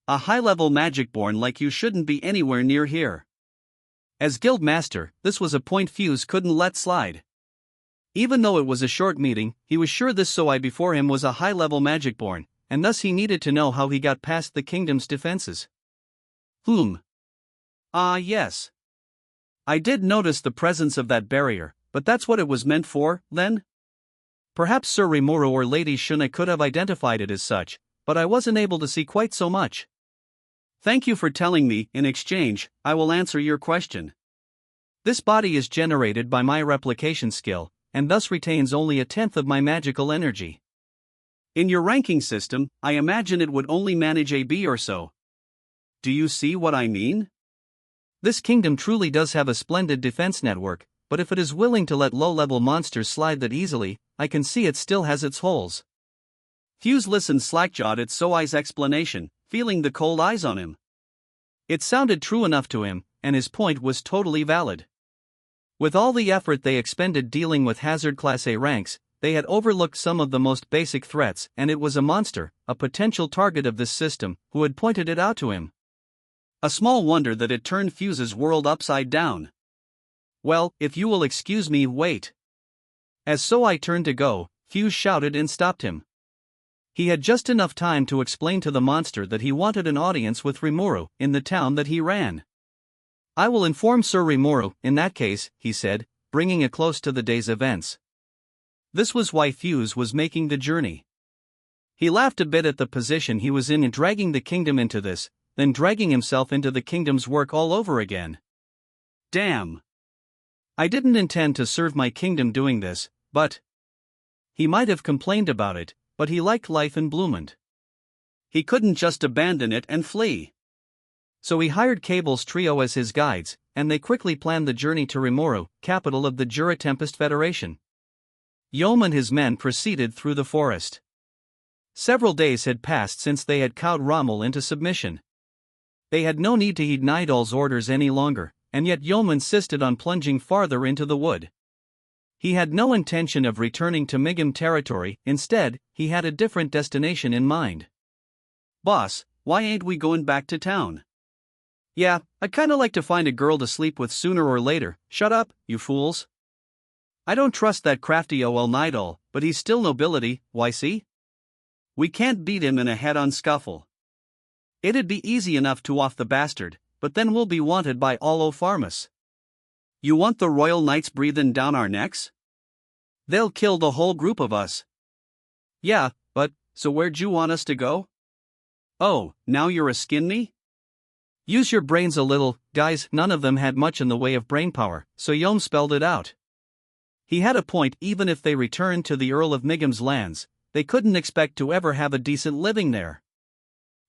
A high-level magic born like you shouldn't be anywhere near here. As guild master, this was a point Fuse couldn't let slide. Even though it was a short meeting, he was sure this Soai before him was a high-level magic-born, and thus he needed to know how he got past the kingdom's defenses. Yes. I did notice the presence of that barrier, but that's what it was meant for, then? Perhaps Sir Rimuru or Lady Shuna could have identified it as such, but I wasn't able to see quite so much. Thank you for telling me. In exchange, I will answer your question. This body is generated by my replication skill, and thus retains only 1/10 of my magical energy. In your ranking system, I imagine it would only manage a B or so. Do you see what I mean? This kingdom truly does have a splendid defense network, but if it is willing to let low-level monsters slide that easily, I can see it still has its holes. Fuse listened slack-jawed at Soai's explanation, feeling the cold eyes on him. It sounded true enough to him, and his point was totally valid. With all the effort they expended dealing with hazard Class A ranks, they had overlooked some of the most basic threats, and it was a monster, a potential target of this system, who had pointed it out to him. A small wonder that it turned Fuse's world upside down. Well, if you will excuse me, wait. As Soai turned to go, Fuse shouted and stopped him. He had just enough time to explain to the monster that he wanted an audience with Rimuru, in the town that he ran. I will inform Sir Rimuru, in that case, he said, bringing it close to the day's events. This was why Fuse was making the journey. He laughed a bit at the position he was in dragging the kingdom into this, then dragging himself into the kingdom's work all over again. Damn. I didn't intend to serve my kingdom doing this, but... He might have complained about it, but he liked life in Bloomond. He couldn't just abandon it and flee. So he hired Cable's trio as his guides, and they quickly planned the journey to Rimuru, capital of the Rimuru Tempest Federation. Yom and his men proceeded through the forest. Several days had passed since they had cowed Rommel into submission. They had no need to heed Nidal's orders any longer, and yet Yom insisted on plunging farther into the wood. He had no intention of returning to Migam territory, instead, he had a different destination in mind. Boss, why ain't we going back to town? Yeah, I'd kinda like to find a girl to sleep with sooner or later. Shut up, you fools. I don't trust that crafty OL Nidal, but he's still nobility, why see? We can't beat him in a head-on scuffle. It'd be easy enough to off the bastard, but then we'll be wanted by all o' Farmus. You want the Royal Knights breathing down our necks? They'll kill the whole group of us. Yeah, but, so where'd you want us to go? Oh, now you're a skin me? Use your brains a little, guys. None of them had much in the way of brainpower, so Yom spelled it out. He had a point. Even if they returned to the Earl of Migam's lands, they couldn't expect to ever have a decent living there.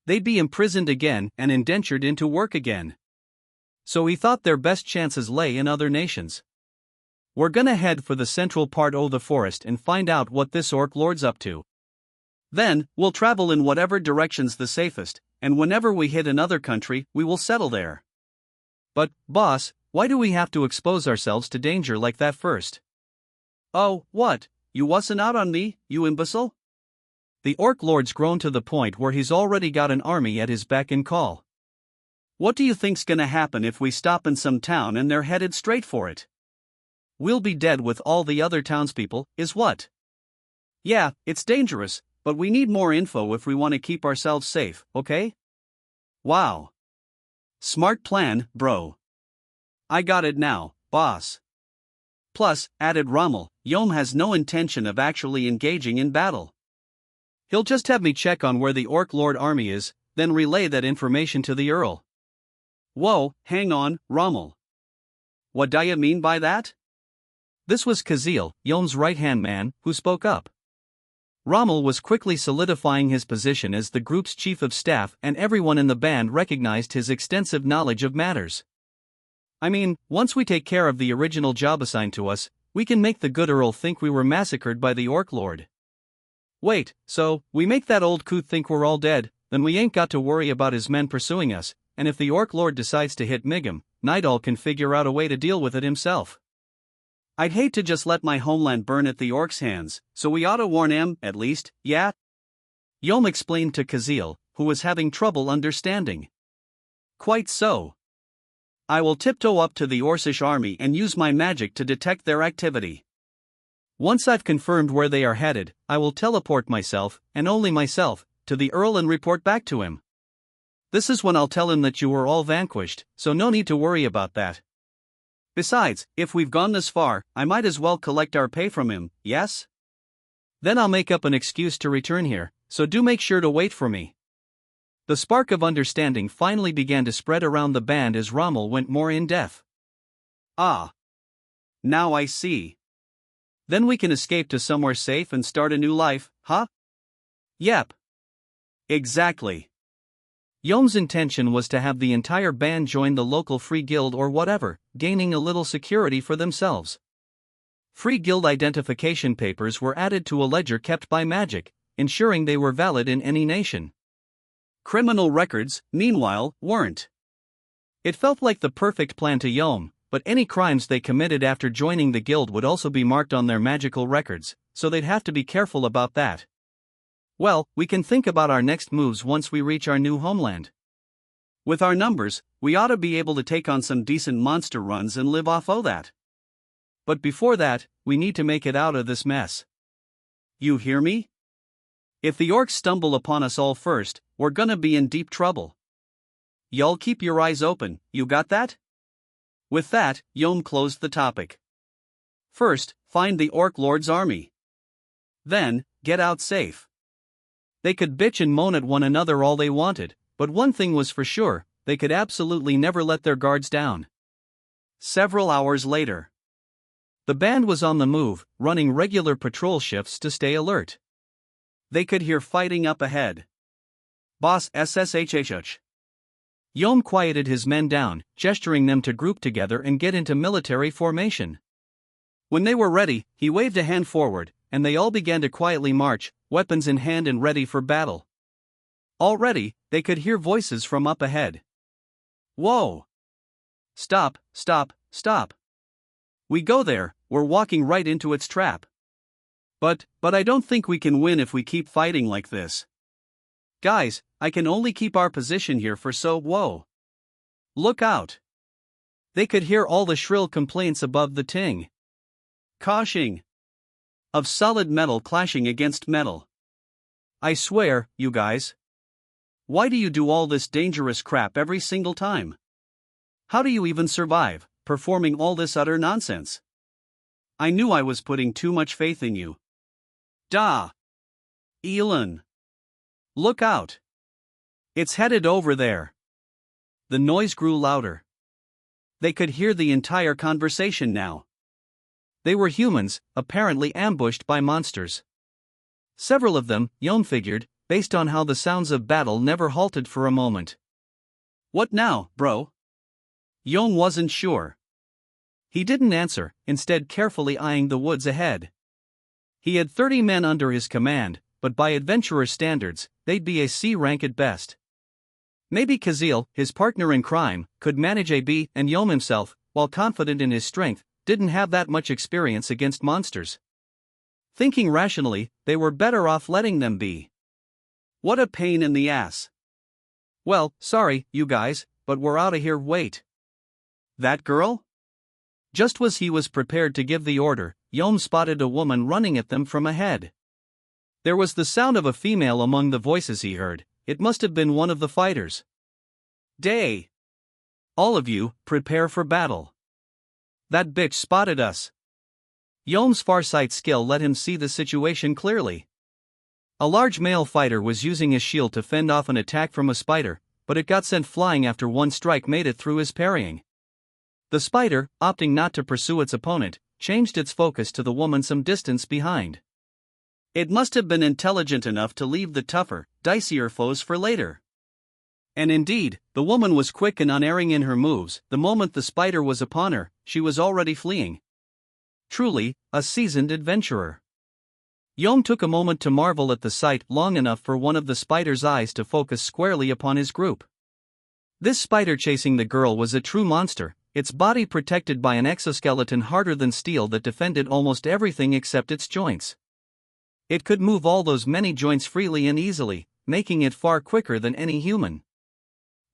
They'd be imprisoned again and indentured into work again. So he thought their best chances lay in other nations. We're gonna head for the central part o' the forest and find out what this orc lord's up to. Then, we'll travel in whatever direction's the safest, and whenever we hit another country, we will settle there. But, boss, why do we have to expose ourselves to danger like that first? Oh, what, you wasn't out on me, you imbecile? The orc lord's grown to the point where he's already got an army at his beck and call. What do you think's gonna happen if we stop in some town and they're headed straight for it? We'll be dead with all the other townspeople, is what? Yeah, it's dangerous, but we need more info if we want to keep ourselves safe, okay? Wow. Smart plan, bro. I got it now, boss. Plus, added Rommel, Yom has no intention of actually engaging in battle. He'll just have me check on where the Orc Lord army is, then relay that information to the Earl. Whoa, hang on, Rommel. What do you mean by that? This was Kazil, Yom's right-hand man, who spoke up. Rommel was quickly solidifying his position as the group's chief of staff, and everyone in the band recognized his extensive knowledge of matters. I mean, once we take care of the original job assigned to us, we can make the good Earl think we were massacred by the Orc Lord. Wait, so, we make that old coot think we're all dead, then we ain't got to worry about his men pursuing us, and if the Orc Lord decides to hit Migam, Nidal can figure out a way to deal with it himself. I'd hate to just let my homeland burn at the Orc's hands, so we ought to warn him, at least, yeah? Yom explained to Kazil, who was having trouble understanding. Quite so. I will tiptoe up to the Orcish army and use my magic to detect their activity. Once I've confirmed where they are headed, I will teleport myself, and only myself, to the Earl and report back to him. This is when I'll tell him that you were all vanquished, so no need to worry about that. Besides, if we've gone this far, I might as well collect our pay from him, yes? Then I'll make up an excuse to return here, so do make sure to wait for me. The spark of understanding finally began to spread around the band as Rommel went more in-depth. Ah. Now I see. Then we can escape to somewhere safe and start a new life, huh? Yep. Exactly. Yom's intention was to have the entire band join the local free guild or whatever, gaining a little security for themselves. Free guild identification papers were added to a ledger kept by Magic, ensuring they were valid in any nation. Criminal records, meanwhile, weren't. It felt like the perfect plan to Yom, but any crimes they committed after joining the guild would also be marked on their magical records, so they'd have to be careful about that. Well, we can think about our next moves once we reach our new homeland. With our numbers, we ought to be able to take on some decent monster runs and live off of that. But before that, we need to make it out of this mess. You hear me? If the orcs stumble upon us all first, we're gonna be in deep trouble. Y'all keep your eyes open, you got that? With that, Yom closed the topic. First, find the Orc Lord's army. Then, get out safe. They could bitch and moan at one another all they wanted, but one thing was for sure, they could absolutely never let their guards down. Several hours later. The band was on the move, running regular patrol shifts to stay alert. They could hear fighting up ahead. Boss SSHHH. Yom quieted his men down, gesturing them to group together and get into military formation. When they were ready, he waved a hand forward, and they all began to quietly march, weapons in hand and ready for battle. Already, they could hear voices from up ahead. Whoa! Stop, stop, stop! We go there, we're walking right into its trap. But I don't think we can win if we keep fighting like this. Guys, I can only keep our position here for so whoa. Look out! They could hear all the shrill complaints above the ting. Caution! Of solid metal clashing against metal. I swear, you guys. Why do you do all this dangerous crap every single time? How do you even survive, performing all this utter nonsense? I knew I was putting too much faith in you. Da! Elon! Look out! It's headed over there. The noise grew louder. They could hear the entire conversation now. They were humans, apparently ambushed by monsters. Several of them, Yom figured, based on how the sounds of battle never halted for a moment. What now, bro? Yom wasn't sure. He didn't answer, instead carefully eyeing the woods ahead. He had 30 men under his command, but by adventurer standards, they'd be a C rank at best. Maybe Kazil, his partner in crime, could manage a B, and Yom himself, while confident in his strength, didn't have that much experience against monsters. Thinking rationally, they were better off letting them be. What a pain in the ass. Well, sorry, you guys, but we're out of here. Wait. That girl? Just as he was prepared to give the order, Yom spotted a woman running at them from ahead. There was the sound of a female among the voices he heard. It must have been one of the fighters. Day! All of you, prepare for battle. That bitch spotted us. Yom's farsight skill let him see the situation clearly. A large male fighter was using his shield to fend off an attack from a spider, but it got sent flying after one strike made it through his parrying. The spider, opting not to pursue its opponent, changed its focus to the woman some distance behind. It must have been intelligent enough to leave the tougher, dicier foes for later. And indeed, the woman was quick and unerring in her moves. The moment the spider was upon her, she was already fleeing. Truly, a seasoned adventurer. Yom took a moment to marvel at the sight, long enough for one of the spider's eyes to focus squarely upon his group. This spider chasing the girl was a true monster, its body protected by an exoskeleton harder than steel that defended almost everything except its joints. It could move all those many joints freely and easily, making it far quicker than any human.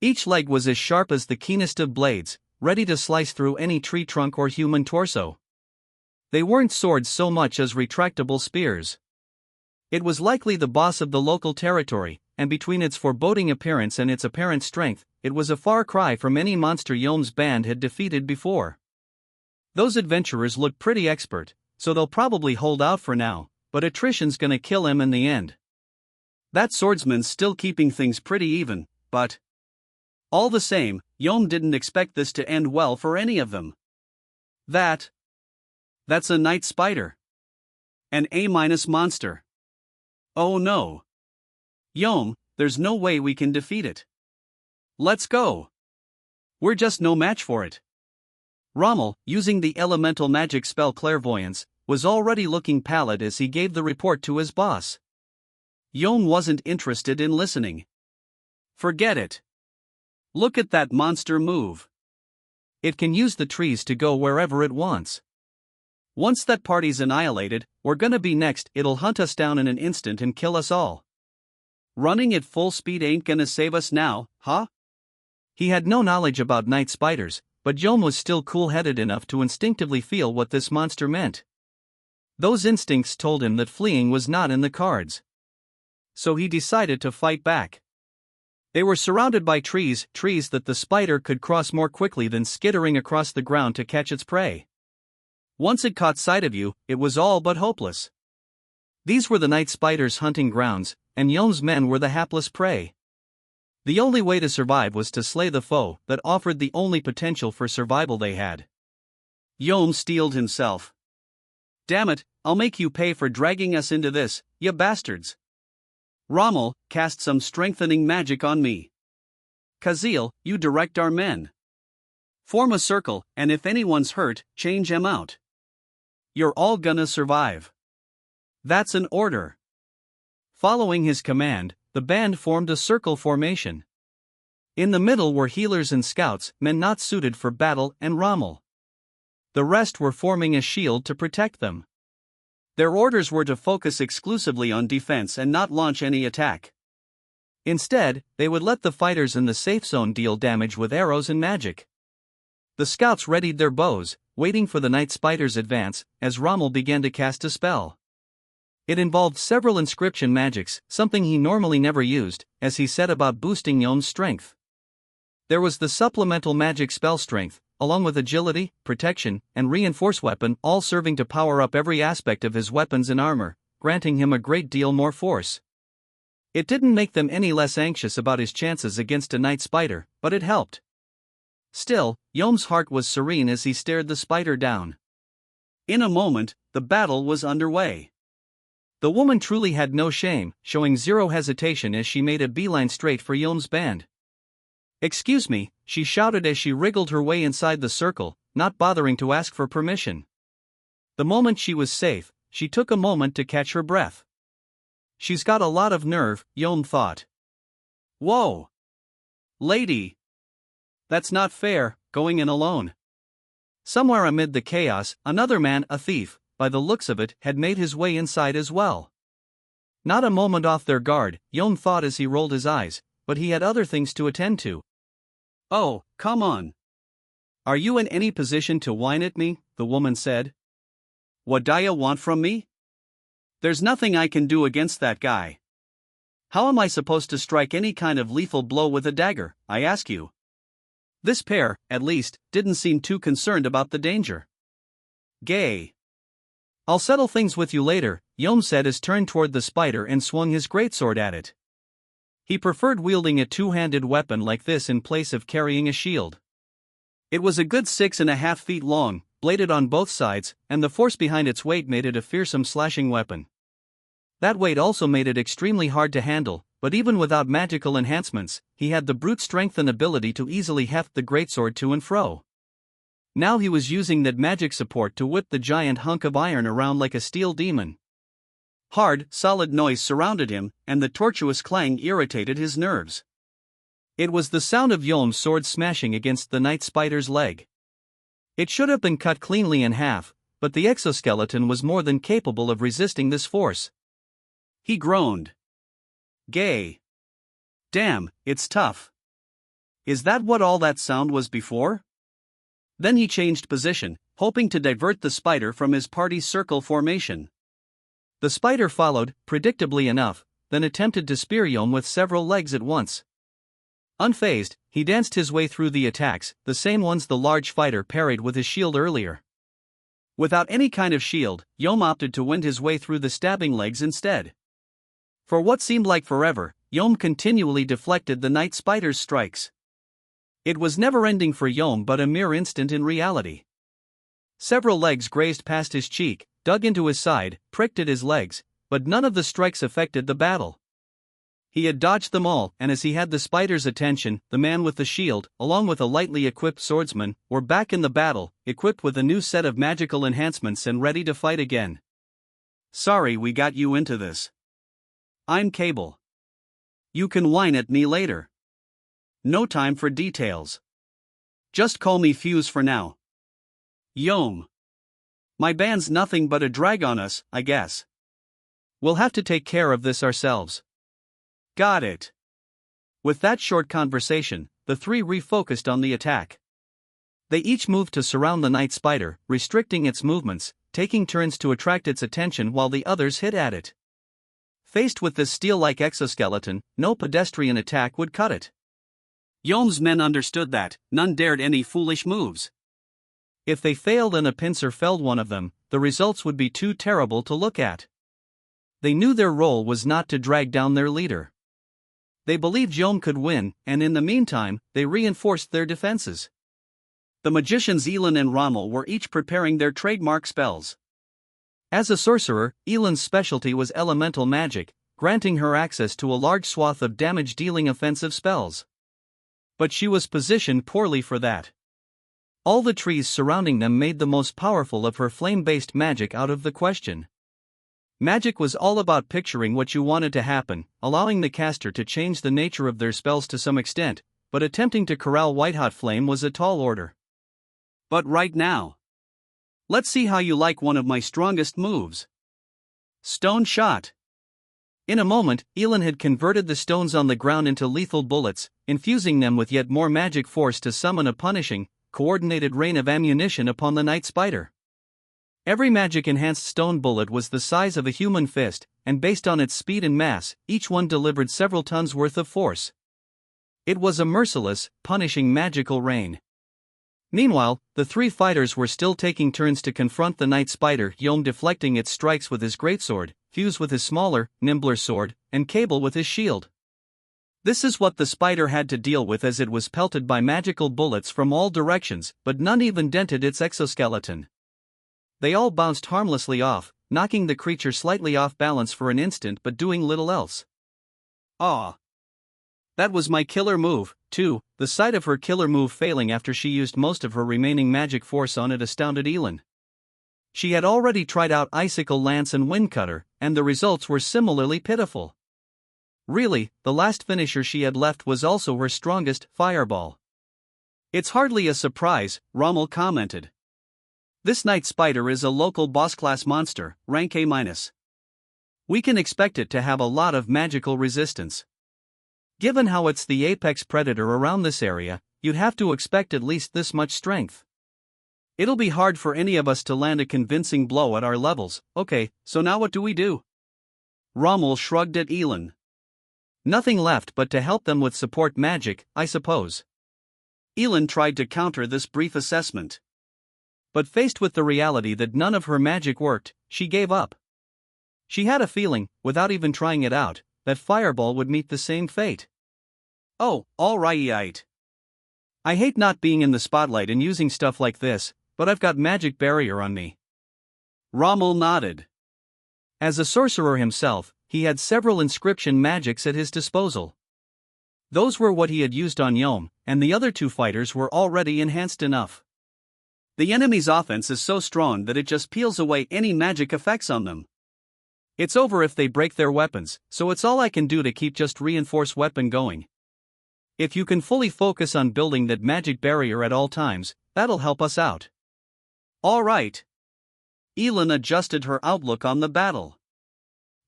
Each leg was as sharp as the keenest of blades, ready to slice through any tree trunk or human torso. They weren't swords so much as retractable spears. It was likely the boss of the local territory, and between its foreboding appearance and its apparent strength, it was a far cry from any monster Yom's band had defeated before. Those adventurers look pretty expert, so they'll probably hold out for now, but attrition's gonna kill him in the end. That swordsman's still keeping things pretty even, but all the same, Yom didn't expect this to end well for any of them. That's a night spider. An A- monster. Oh no. Yom, there's no way we can defeat it. Let's go. We're just no match for it. Rommel, using the elemental magic spell Clairvoyance, was already looking pallid as he gave the report to his boss. Yom wasn't interested in listening. Forget it. Look at that monster move. It can use the trees to go wherever it wants. Once that party's annihilated, we're gonna be next. It'll hunt us down in an instant and kill us all. Running at full speed ain't gonna save us now, huh? He had no knowledge about night spiders, but Yom was still cool-headed enough to instinctively feel what this monster meant. Those instincts told him that fleeing was not in the cards. So he decided to fight back. They were surrounded by trees that the spider could cross more quickly than skittering across the ground to catch its prey. Once it caught sight of you, it was all but hopeless. These were the night spider's hunting grounds, and Yom's men were the hapless prey. The only way to survive was to slay the foe that offered the only potential for survival they had. Yom steeled himself. Damn it, I'll make you pay for dragging us into this, you bastards. Rommel, cast some strengthening magic on me. Kazil, you direct our men. Form a circle, and if anyone's hurt, change them out. You're all gonna survive. That's an order. Following his command, the band formed a circle formation. In the middle were healers and scouts, men not suited for battle, and Rommel. The rest were forming a shield to protect them. Their orders were to focus exclusively on defense and not launch any attack. Instead, they would let the fighters in the safe zone deal damage with arrows and magic. The scouts readied their bows, waiting for the night spider's advance, as Rommel began to cast a spell. It involved several inscription magics, something he normally never used, as he set about boosting Yom's strength. There was the supplemental magic spell strength, along with agility, protection, and reinforce weapon, all serving to power up every aspect of his weapons and armor, granting him a great deal more force. It didn't make them any less anxious about his chances against a night spider, but it helped. Still, Yom's heart was serene as he stared the spider down. In a moment, the battle was underway. The woman truly had no shame, showing zero hesitation as she made a beeline straight for Yom's band. "Excuse me," she shouted as she wriggled her way inside the circle, not bothering to ask for permission. The moment she was safe, she took a moment to catch her breath. She's got a lot of nerve, Yom thought. Whoa! Lady! That's not fair, going in alone. Somewhere amid the chaos, another man, a thief, by the looks of it, had made his way inside as well. Not a moment off their guard, Yom thought as he rolled his eyes, but he had other things to attend to. "Oh, come on. Are you in any position to whine at me?" the woman said. "What do you want from me? There's nothing I can do against that guy. How am I supposed to strike any kind of lethal blow with a dagger, I ask you?" This pair, at least, didn't seem too concerned about the danger. "Gay. I'll settle things with you later," Yom said as turned toward the spider and swung his greatsword at it. He preferred wielding a two-handed weapon like this in place of carrying a shield. It was a good 6.5 feet long, bladed on both sides, and the force behind its weight made it a fearsome slashing weapon. That weight also made it extremely hard to handle, but even without magical enhancements, he had the brute strength and ability to easily heft the greatsword to and fro. Now he was using that magic support to whip the giant hunk of iron around like a steel demon. Hard, solid noise surrounded him, and the tortuous clang irritated his nerves. It was the sound of Yom's sword smashing against the night spider's leg. It should have been cut cleanly in half, but the exoskeleton was more than capable of resisting this force. He groaned. "Gay. Damn, it's tough. Is that what all that sound was before?" Then he changed position, hoping to divert the spider from his party's circle formation. The spider followed, predictably enough, then attempted to spear Yom with several legs at once. Unfazed, he danced his way through the attacks, the same ones the large fighter parried with his shield earlier. Without any kind of shield, Yom opted to wend his way through the stabbing legs instead. For what seemed like forever, Yom continually deflected the night spider's strikes. It was never-ending for Yom, but a mere instant in reality. Several legs grazed past his cheek, dug into his side, pricked at his legs, but none of the strikes affected the battle. He had dodged them all, and as he had the spider's attention, the man with the shield, along with a lightly equipped swordsman, were back in the battle, equipped with a new set of magical enhancements and ready to fight again. Sorry we got you into this. I'm Cable. You can whine at me later. No time for details. Just call me Fuse for now. Yom. My band's nothing but a drag on us, I guess. We'll have to take care of this ourselves. Got it. With that short conversation, the three refocused on the attack. They each moved to surround the night spider, restricting its movements, taking turns to attract its attention while the others hit at it. Faced with this steel-like exoskeleton, no pedestrian attack would cut it. Yom's men understood that, none dared any foolish moves. If they failed and a pincer felled one of them, the results would be too terrible to look at. They knew their role was not to drag down their leader. They believed Yom could win, and in the meantime, they reinforced their defenses. The magicians Elin and Rommel were each preparing their trademark spells. As a sorcerer, Elin's specialty was elemental magic, granting her access to a large swath of damage-dealing offensive spells. But she was positioned poorly for that. All the trees surrounding them made the most powerful of her flame-based magic out of the question. Magic was all about picturing what you wanted to happen, allowing the caster to change the nature of their spells to some extent, but attempting to corral white-hot flame was a tall order. But right now, let's see how you like one of my strongest moves. Stone Shot. In a moment, Elin had converted the stones on the ground into lethal bullets, infusing them with yet more magic force to summon a punishing, coordinated rain of ammunition upon the night spider. Every magic-enhanced stone bullet was the size of a human fist, and based on its speed and mass, each one delivered several tons worth of force. It was a merciless, punishing magical rain. Meanwhile, the three fighters were still taking turns to confront the night spider, Yom deflecting its strikes with his greatsword, Fuse with his smaller, nimbler sword, and Cable with his shield. This is what the spider had to deal with as it was pelted by magical bullets from all directions, but none even dented its exoskeleton. They all bounced harmlessly off, knocking the creature slightly off balance for an instant but doing little else. Ah! That was my killer move, too. The sight of her killer move failing after she used most of her remaining magic force on it astounded Elin. She had already tried out Icicle Lance and Windcutter, and the results were similarly pitiful. Really, the last finisher she had left was also her strongest, Fireball. It's hardly a surprise, Rommel commented. This night spider is a local boss-class monster, rank A-. We can expect it to have a lot of magical resistance. Given how it's the apex predator around this area, you'd have to expect at least this much strength. It'll be hard for any of us to land a convincing blow at our levels. Okay, so now what do we do? Rommel shrugged at Elin. Nothing left but to help them with support magic, I suppose. Elin tried to counter this brief assessment. But faced with the reality that none of her magic worked, she gave up. She had a feeling, without even trying it out, that Fireball would meet the same fate. Oh, alright. I hate not being in the spotlight and using stuff like this, but I've got magic barrier on me. Rommel nodded. As a sorcerer himself, he had several inscription magics at his disposal. Those were what he had used on Yom, and the other two fighters were already enhanced enough. The enemy's offense is so strong that it just peels away any magic effects on them. It's over if they break their weapons, so it's all I can do to keep just reinforced weapon going. If you can fully focus on building that magic barrier at all times, that'll help us out. Alright. Elin adjusted her outlook on the battle.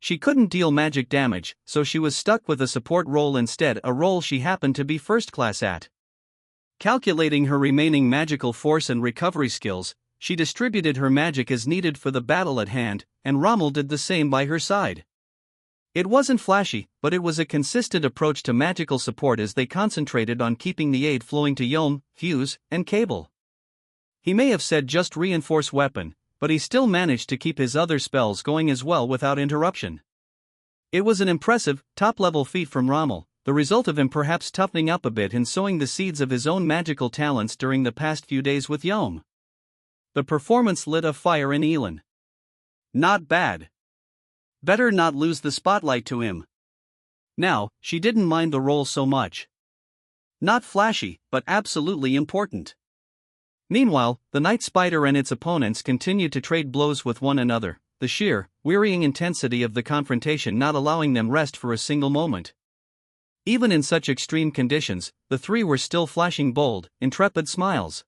She couldn't deal magic damage, so she was stuck with a support role instead, a role she happened to be first class at. Calculating her remaining magical force and recovery skills, she distributed her magic as needed for the battle at hand, and Rommel did the same by her side. It wasn't flashy, but it was a consistent approach to magical support as they concentrated on keeping the aid flowing to Yom, Fuse, and Cable. He may have said just reinforce weapon, but he still managed to keep his other spells going as well without interruption. It was an impressive, top-level feat from Rommel, the result of him perhaps toughening up a bit and sowing the seeds of his own magical talents during the past few days with Yom. The performance lit a fire in Elin. Not bad. Better not lose the spotlight to him. Now, she didn't mind the role so much. Not flashy, but absolutely important. Meanwhile, the Night Spider and its opponents continued to trade blows with one another, the sheer, wearying intensity of the confrontation not allowing them rest for a single moment. Even in such extreme conditions, the three were still flashing bold, intrepid smiles.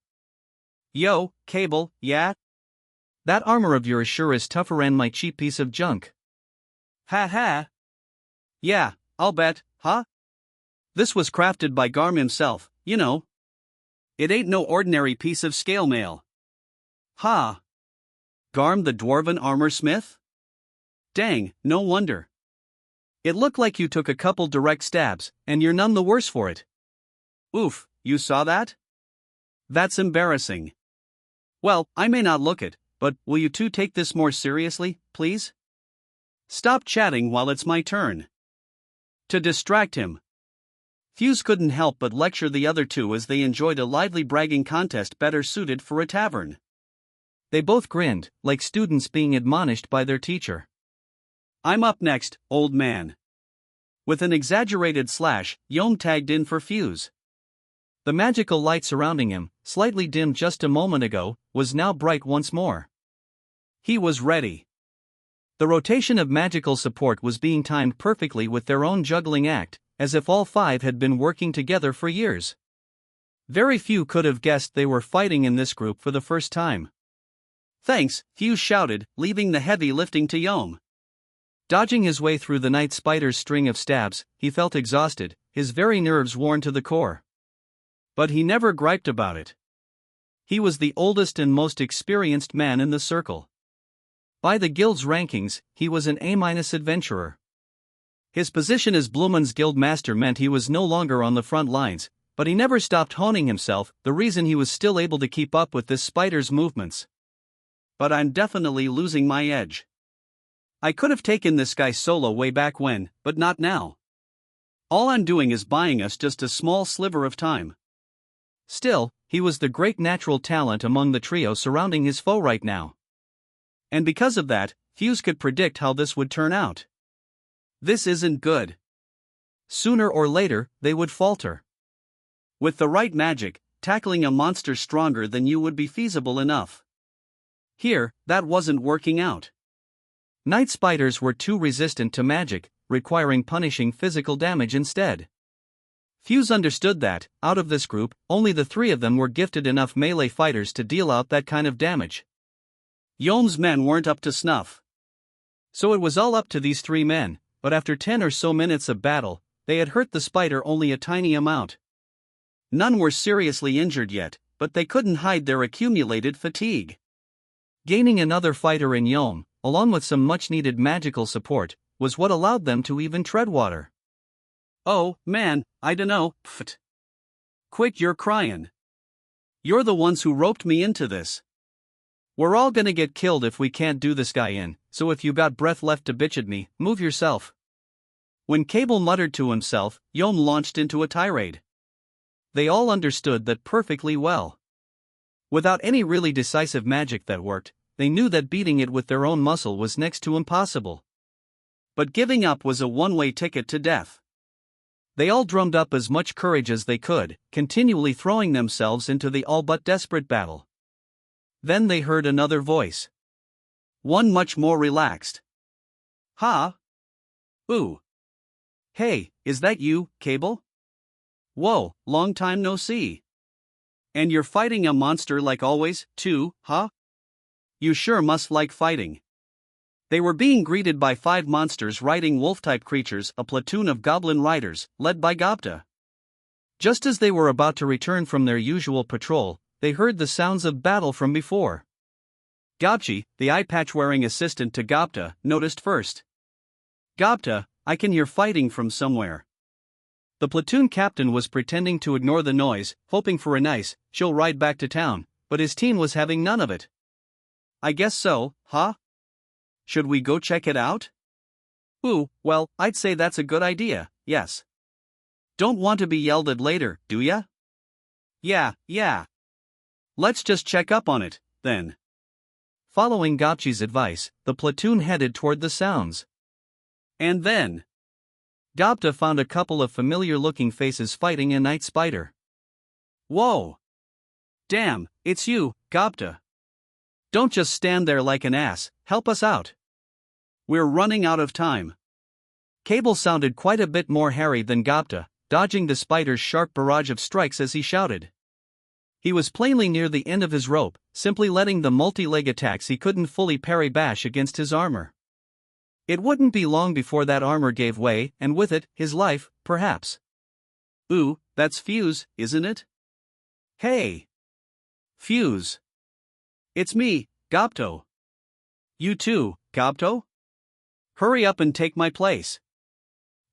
Yo, Cable, yeah? That armor of yours sure is tougher than my cheap piece of junk. Ha ha. Yeah, I'll bet, huh? This was crafted by Garm himself, you know. It ain't no ordinary piece of scale mail. Ha. Garm the dwarven armor smith? Dang, no wonder. It looked like you took a couple direct stabs, and you're none the worse for it. Oof, you saw that? That's embarrassing. Well, I may not look it, but will you two take this more seriously, please? Stop chatting while it's my turn. To distract him. Fuse couldn't help but lecture the other two as they enjoyed a lively bragging contest better suited for a tavern. They both grinned, like students being admonished by their teacher. I'm up next, old man. With an exaggerated slash, Yom tagged in for Fuse. The magical light surrounding him, slightly dimmed just a moment ago, was now bright once more. He was ready. The rotation of magical support was being timed perfectly with their own juggling act, as if all five had been working together for years. Very few could have guessed they were fighting in this group for the first time. Thanks, Fuse shouted, leaving the heavy lifting to Yom. Dodging his way through the Night Spider's string of stabs, he felt exhausted, his very nerves worn to the core. But he never griped about it. He was the oldest and most experienced man in the circle. By the guild's rankings, he was an A- adventurer. His position as Blumen's guild master meant he was no longer on the front lines, but he never stopped honing himself, the reason he was still able to keep up with this spider's movements. But I'm definitely losing my edge. I could have taken this guy solo way back when, but not now. All I'm doing is buying us just a small sliver of time. Still, he was the great natural talent among the trio surrounding his foe right now. And because of that, Fuse could predict how this would turn out. This isn't good. Sooner or later, they would falter. With the right magic, tackling a monster stronger than you would be feasible enough. Here, that wasn't working out. Night spiders were too resistant to magic, requiring punishing physical damage instead. Fuse understood that, out of this group, only the three of them were gifted enough melee fighters to deal out that kind of damage. Yom's men weren't up to snuff. So it was all up to these three men, but after 10 or so minutes of battle, they had hurt the spider only a tiny amount. None were seriously injured yet, but they couldn't hide their accumulated fatigue. Gaining another fighter in Yom, along with some much-needed magical support, was what allowed them to even tread water. Oh, man, I dunno, pfft. Quick, you're crying. You're the ones who roped me into this. We're all gonna get killed if we can't do this guy in, so if you got breath left to bitch at me, move yourself. When Cable muttered to himself, Yom launched into a tirade. They all understood that perfectly well. Without any really decisive magic that worked, they knew that beating it with their own muscle was next to impossible. But giving up was a one-way ticket to death. They all drummed up as much courage as they could, continually throwing themselves into the all-but-desperate battle. Then they heard another voice. One much more relaxed. Ha? Ooh. Hey, is that you, Cable? Whoa, long time no see. And you're fighting a monster like always, too, huh? You sure must like fighting. They were being greeted by 5 monsters riding wolf-type creatures, a platoon of goblin riders, led by Datta. Just as they were about to return from their usual patrol, they heard the sounds of battle from before. Gapchi, the eye-patch-wearing assistant to Gapta, noticed first. Gapta, I can hear fighting from somewhere. The platoon captain was pretending to ignore the noise, hoping for a nice, chill ride back to town, but his team was having none of it. I guess so, huh? Should we go check it out? Ooh, well, I'd say that's a good idea, yes. Don't want to be yelled at later, do ya? Yeah. Let's just check up on it, then. Following Gapchi's advice, the platoon headed toward the sounds. And then Gapta found a couple of familiar-looking faces fighting a night spider. Whoa! Damn, it's you, Gapta. Don't just stand there like an ass, help us out. We're running out of time. Cable sounded quite a bit more hairy than Gapta, dodging the spider's sharp barrage of strikes as he shouted. He was plainly near the end of his rope, simply letting the multi-leg attacks he couldn't fully parry bash against his armor. It wouldn't be long before that armor gave way, and with it, his life, perhaps. Ooh, that's Fuse, isn't it? Hey! Fuse. It's me, Gapto. You too, Gapto? Hurry up and take my place.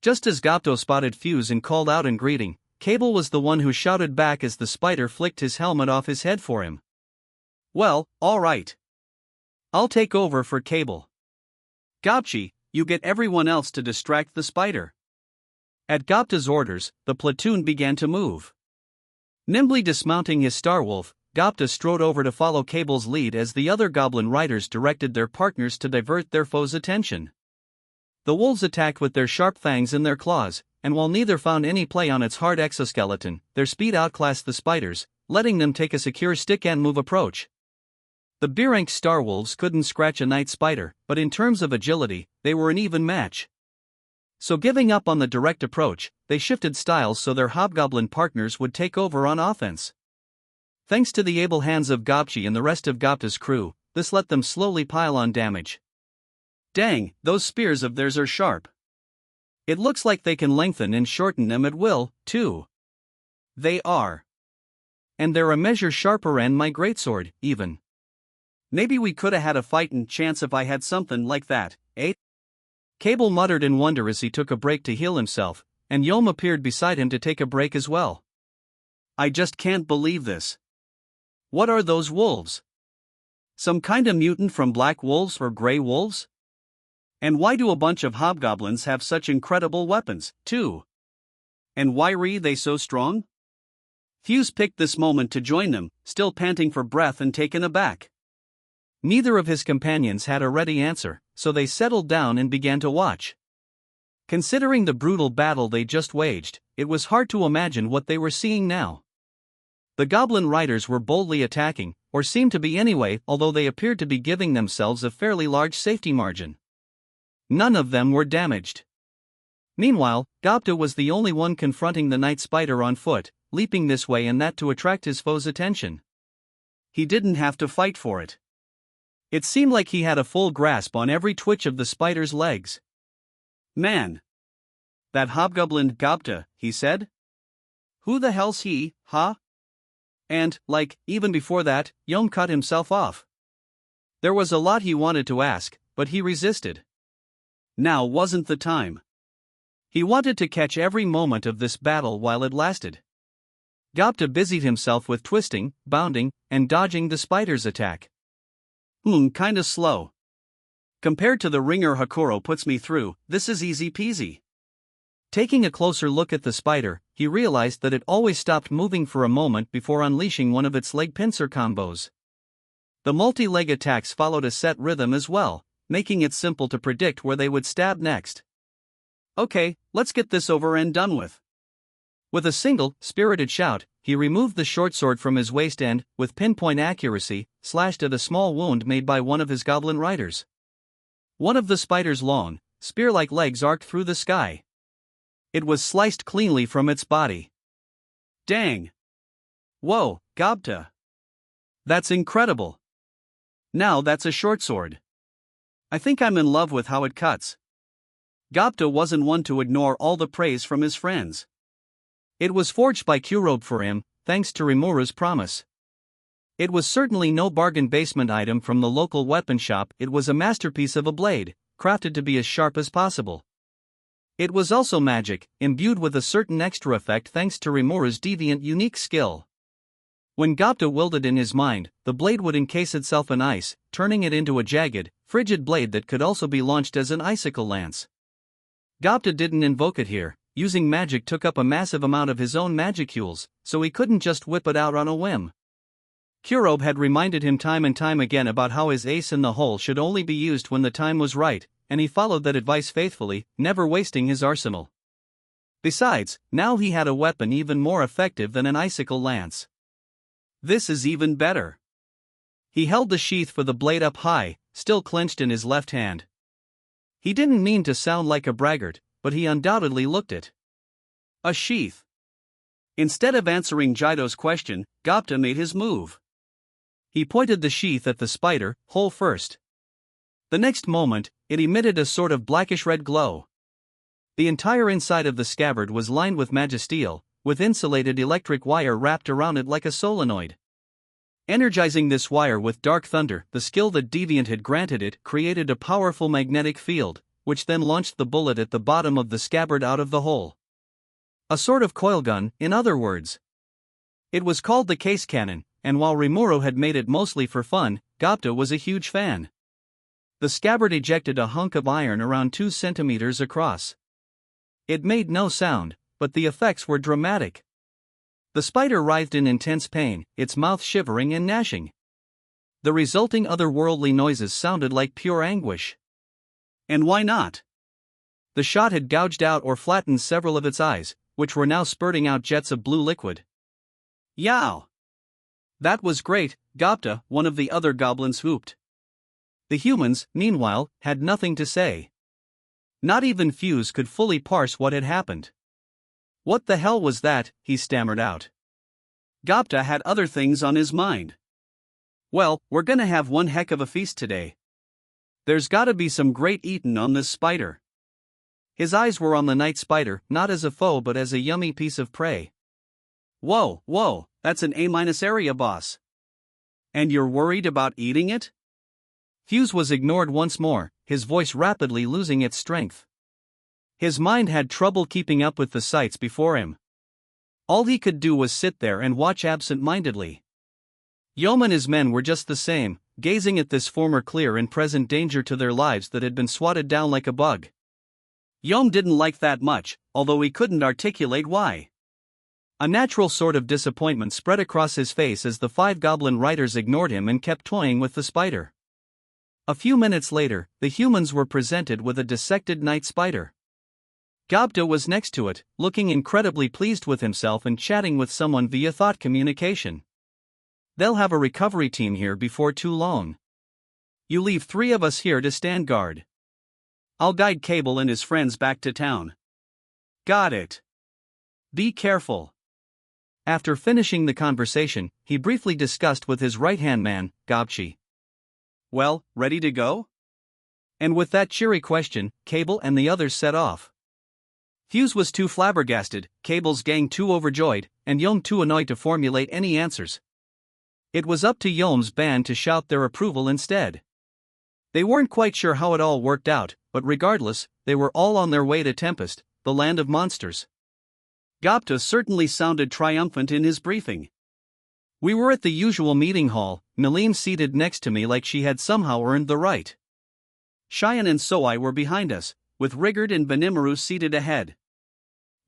Just as Gapto spotted Fuse and called out in greeting, Cable was the one who shouted back as the spider flicked his helmet off his head for him. Well, alright. I'll take over for Cable. Gapchi, you get everyone else to distract the spider. At Gapta's orders, the platoon began to move. Nimbly dismounting his Starwolf, Gapta strode over to follow Cable's lead as the other goblin riders directed their partners to divert their foe's attention. The wolves attacked with their sharp fangs in their claws, and while neither found any play on its hard exoskeleton, their speed outclassed the spiders, letting them take a secure stick-and-move approach. The B-rank Starwolves couldn't scratch a night spider, but in terms of agility, they were an even match. So giving up on the direct approach, they shifted styles so their hobgoblin partners would take over on offense. Thanks to the able hands of Gapchi and the rest of Gapta's crew, this let them slowly pile on damage. Dang, those spears of theirs are sharp. It looks like they can lengthen and shorten them at will, too. They are. And they're a measure sharper than my greatsword, even. Maybe we coulda had a fightin' chance if I had something like that, eh? Cable muttered in wonder as he took a break to heal himself, and Yom appeared beside him to take a break as well. I just can't believe this. What are those wolves? Some kinda mutant from black wolves or gray wolves? And why do a bunch of hobgoblins have such incredible weapons, too? And why are they so strong? Fuse picked this moment to join them, still panting for breath and taken aback. Neither of his companions had a ready answer, so they settled down and began to watch. Considering the brutal battle they just waged, it was hard to imagine what they were seeing now. The goblin riders were boldly attacking, or seemed to be anyway, although they appeared to be giving themselves a fairly large safety margin. None of them were damaged. Meanwhile, Gapta was the only one confronting the night spider on foot, leaping this way and that to attract his foe's attention. He didn't have to fight for it. It seemed like he had a full grasp on every twitch of the spider's legs. Man! That hobgoblin Gapta, he said? Who the hell's he, huh? And, even before that, Yom cut himself off. There was a lot he wanted to ask, but he resisted. Now wasn't the time. He wanted to catch every moment of this battle while it lasted. Gapta busied himself with twisting, bounding, and dodging the spider's attack. Kinda slow. Compared to the ringer Hakuro puts me through, this is easy peasy. Taking a closer look at the spider, he realized that it always stopped moving for a moment before unleashing one of its leg pincer combos. The multi-leg attacks followed a set rhythm as well, making it simple to predict where they would stab next. Okay, let's get this over and done with. With a single, spirited shout, he removed the short sword from his waist and, with pinpoint accuracy, slashed at a small wound made by one of his goblin riders. One of the spider's long, spear-like legs arced through the sky. It was sliced cleanly from its body. Dang! Whoa, Gapta! That's incredible! Now that's a short sword. I think I'm in love with how it cuts. Gapta wasn't one to ignore all the praise from his friends. It was forged by Kurobe for him, thanks to Rimuru's promise. It was certainly no bargain basement item from the local weapon shop, it was a masterpiece of a blade, crafted to be as sharp as possible. It was also magic, imbued with a certain extra effect thanks to Rimuru's deviant unique skill. When Datta willed it in his mind, the blade would encase itself in ice, turning it into a jagged, frigid blade that could also be launched as an icicle lance. Datta didn't invoke it here, using magic took up a massive amount of his own magicules, so he couldn't just whip it out on a whim. Kurobe had reminded him time and time again about how his ace in the hole should only be used when the time was right, and he followed that advice faithfully, never wasting his arsenal. Besides, now he had a weapon even more effective than an icicle lance. This is even better. He held the sheath for the blade up high, still clenched in his left hand. He didn't mean to sound like a braggart, but he undoubtedly looked it. A sheath. Instead of answering Jido's question, Datta made his move. He pointed the sheath at the spider, hole first. The next moment, it emitted a sort of blackish-red glow. The entire inside of the scabbard was lined with magisteel, with insulated electric wire wrapped around it like a solenoid. Energizing this wire with dark thunder, the skill that Deviant had granted it created a powerful magnetic field, which then launched the bullet at the bottom of the scabbard out of the hole. A sort of coil gun, in other words. It was called the case cannon, and while Rimuru had made it mostly for fun, Datta was a huge fan. The scabbard ejected a hunk of iron around 2 centimeters across. It made no sound, but the effects were dramatic. The spider writhed in intense pain, its mouth shivering and gnashing. The resulting otherworldly noises sounded like pure anguish. And why not? The shot had gouged out or flattened several of its eyes, which were now spurting out jets of blue liquid. Yow! That was great, Datta, one of the other goblins whooped. The humans, meanwhile, had nothing to say. Not even Fuse could fully parse what had happened. What the hell was that, he stammered out. Datta had other things on his mind. Well, we're gonna have one heck of a feast today. There's gotta be some great eatin' on this spider. His eyes were on the night spider, not as a foe but as a yummy piece of prey. Whoa, that's an A- area boss. And you're worried about eating it? Fuse was ignored once more, his voice rapidly losing its strength. His mind had trouble keeping up with the sights before him. All he could do was sit there and watch absent-mindedly. Yom and his men were just the same, gazing at this former clear and present danger to their lives that had been swatted down like a bug. Yom didn't like that much, although he couldn't articulate why. A natural sort of disappointment spread across his face as the 5 goblin riders ignored him and kept toying with the spider. A few minutes later, the humans were presented with a dissected night spider. Datta was next to it, looking incredibly pleased with himself and chatting with someone via thought communication. They'll have a recovery team here before too long. You leave 3 of us here to stand guard. I'll guide Cable and his friends back to town. Got it. Be careful. After finishing the conversation, he briefly discussed with his right-hand man, Gobchi. Well, ready to go? And with that cheery question, Cable and the others set off. Fuse was too flabbergasted, Cable's gang too overjoyed, and Yom too annoyed to formulate any answers. It was up to Yom's band to shout their approval instead. They weren't quite sure how it all worked out, but regardless, they were all on their way to Tempest, the land of monsters. Datta certainly sounded triumphant in his briefing. We were at the usual meeting hall, Nalim seated next to me like she had somehow earned the right. Cheyenne and Soai were behind us, with Rigard and Benimaru seated ahead.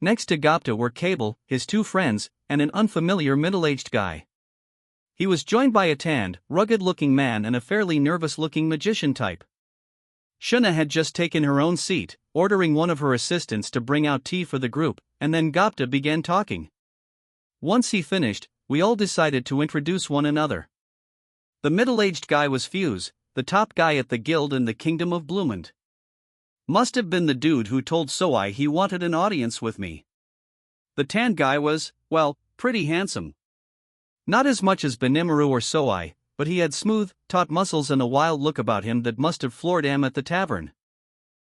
Next to Datta were Cable, his 2 friends, and an unfamiliar middle-aged guy. He was joined by a tanned, rugged-looking man and a fairly nervous-looking magician type. Shuna had just taken her own seat, ordering one of her assistants to bring out tea for the group, and then Datta began talking. Once he finished, we all decided to introduce one another. The middle-aged guy was Fuse, the top guy at the guild in the Kingdom of Bloomond. Must have been the dude who told Soai he wanted an audience with me. The tan guy was, well, pretty handsome. Not as much as Benimaru or Soai, but he had smooth, taut muscles and a wild look about him that must have floored Am at the tavern.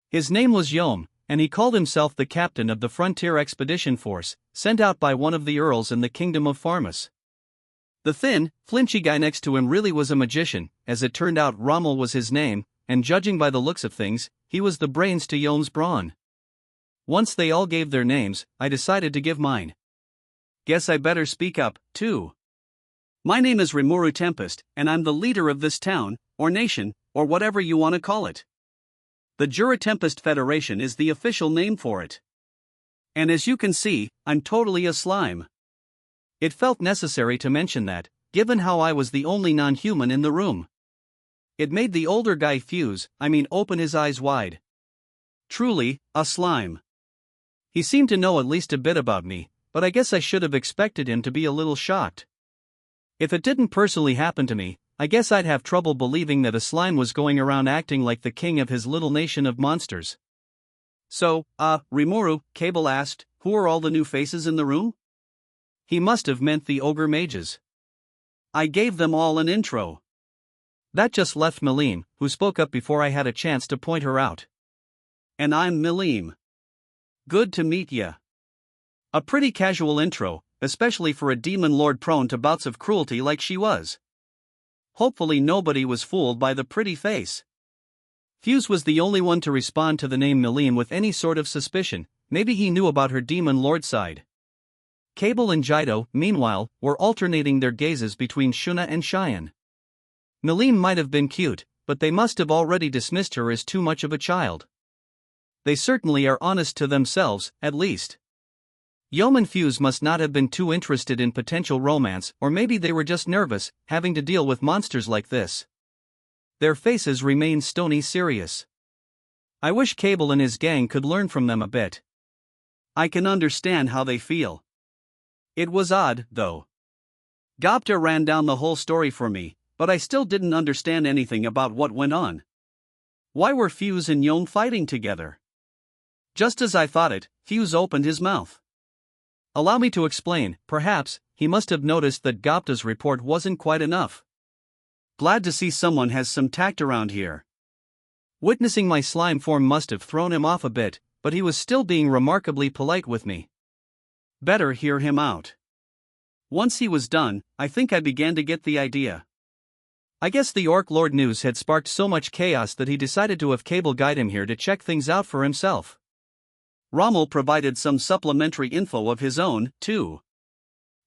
His name was Yom, and he called himself the captain of the Frontier Expedition Force, sent out by one of the earls in the Kingdom of Farmus. The thin, flinchy guy next to him really was a magician. As it turned out, Rommel was his name, and judging by the looks of things, he was the brains to Yom's brawn. Once they all gave their names, I decided to give mine. Guess I better speak up, too. My name is Rimuru Tempest, and I'm the leader of this town, or nation, or whatever you want to call it. The Jura Tempest Federation is the official name for it. And as you can see, I'm totally a slime. It felt necessary to mention that, given how I was the only non-human in the room. It made the older guy open his eyes wide. Truly, a slime. He seemed to know at least a bit about me, but I guess I should have expected him to be a little shocked. If it didn't personally happen to me, I guess I'd have trouble believing that a slime was going around acting like the king of his little nation of monsters. So, Rimuru, Cable asked, who are all the new faces in the room? He must have meant the ogre mages. I gave them all an intro. That just left Milim, who spoke up before I had a chance to point her out. And I'm Milim. Good to meet ya. A pretty casual intro, especially for a demon lord prone to bouts of cruelty like she was. Hopefully nobody was fooled by the pretty face. Fuse was the only one to respond to the name Milim with any sort of suspicion. Maybe he knew about her demon lord side. Cable and Jaido, meanwhile, were alternating their gazes between Shuna and Cheyenne. Milim might have been cute, but they must have already dismissed her as too much of a child. They certainly are honest to themselves, at least. Yom and Fuse must not have been too interested in potential romance, or maybe they were just nervous, having to deal with monsters like this. Their faces remained stony serious. I wish Cable and his gang could learn from them a bit. I can understand how they feel. It was odd, though. Datta ran down the whole story for me, but I still didn't understand anything about what went on. Why were Fuse and Yom fighting together? Just as I thought it, Fuse opened his mouth. Allow me to explain. Perhaps he must have noticed that Datta's report wasn't quite enough. Glad to see someone has some tact around here. Witnessing my slime form must have thrown him off a bit, but he was still being remarkably polite with me. Better hear him out. Once he was done, I think I began to get the idea. I guess the Orc Lord news had sparked so much chaos that he decided to have Cable guide him here to check things out for himself. Rommel provided some supplementary info of his own, too.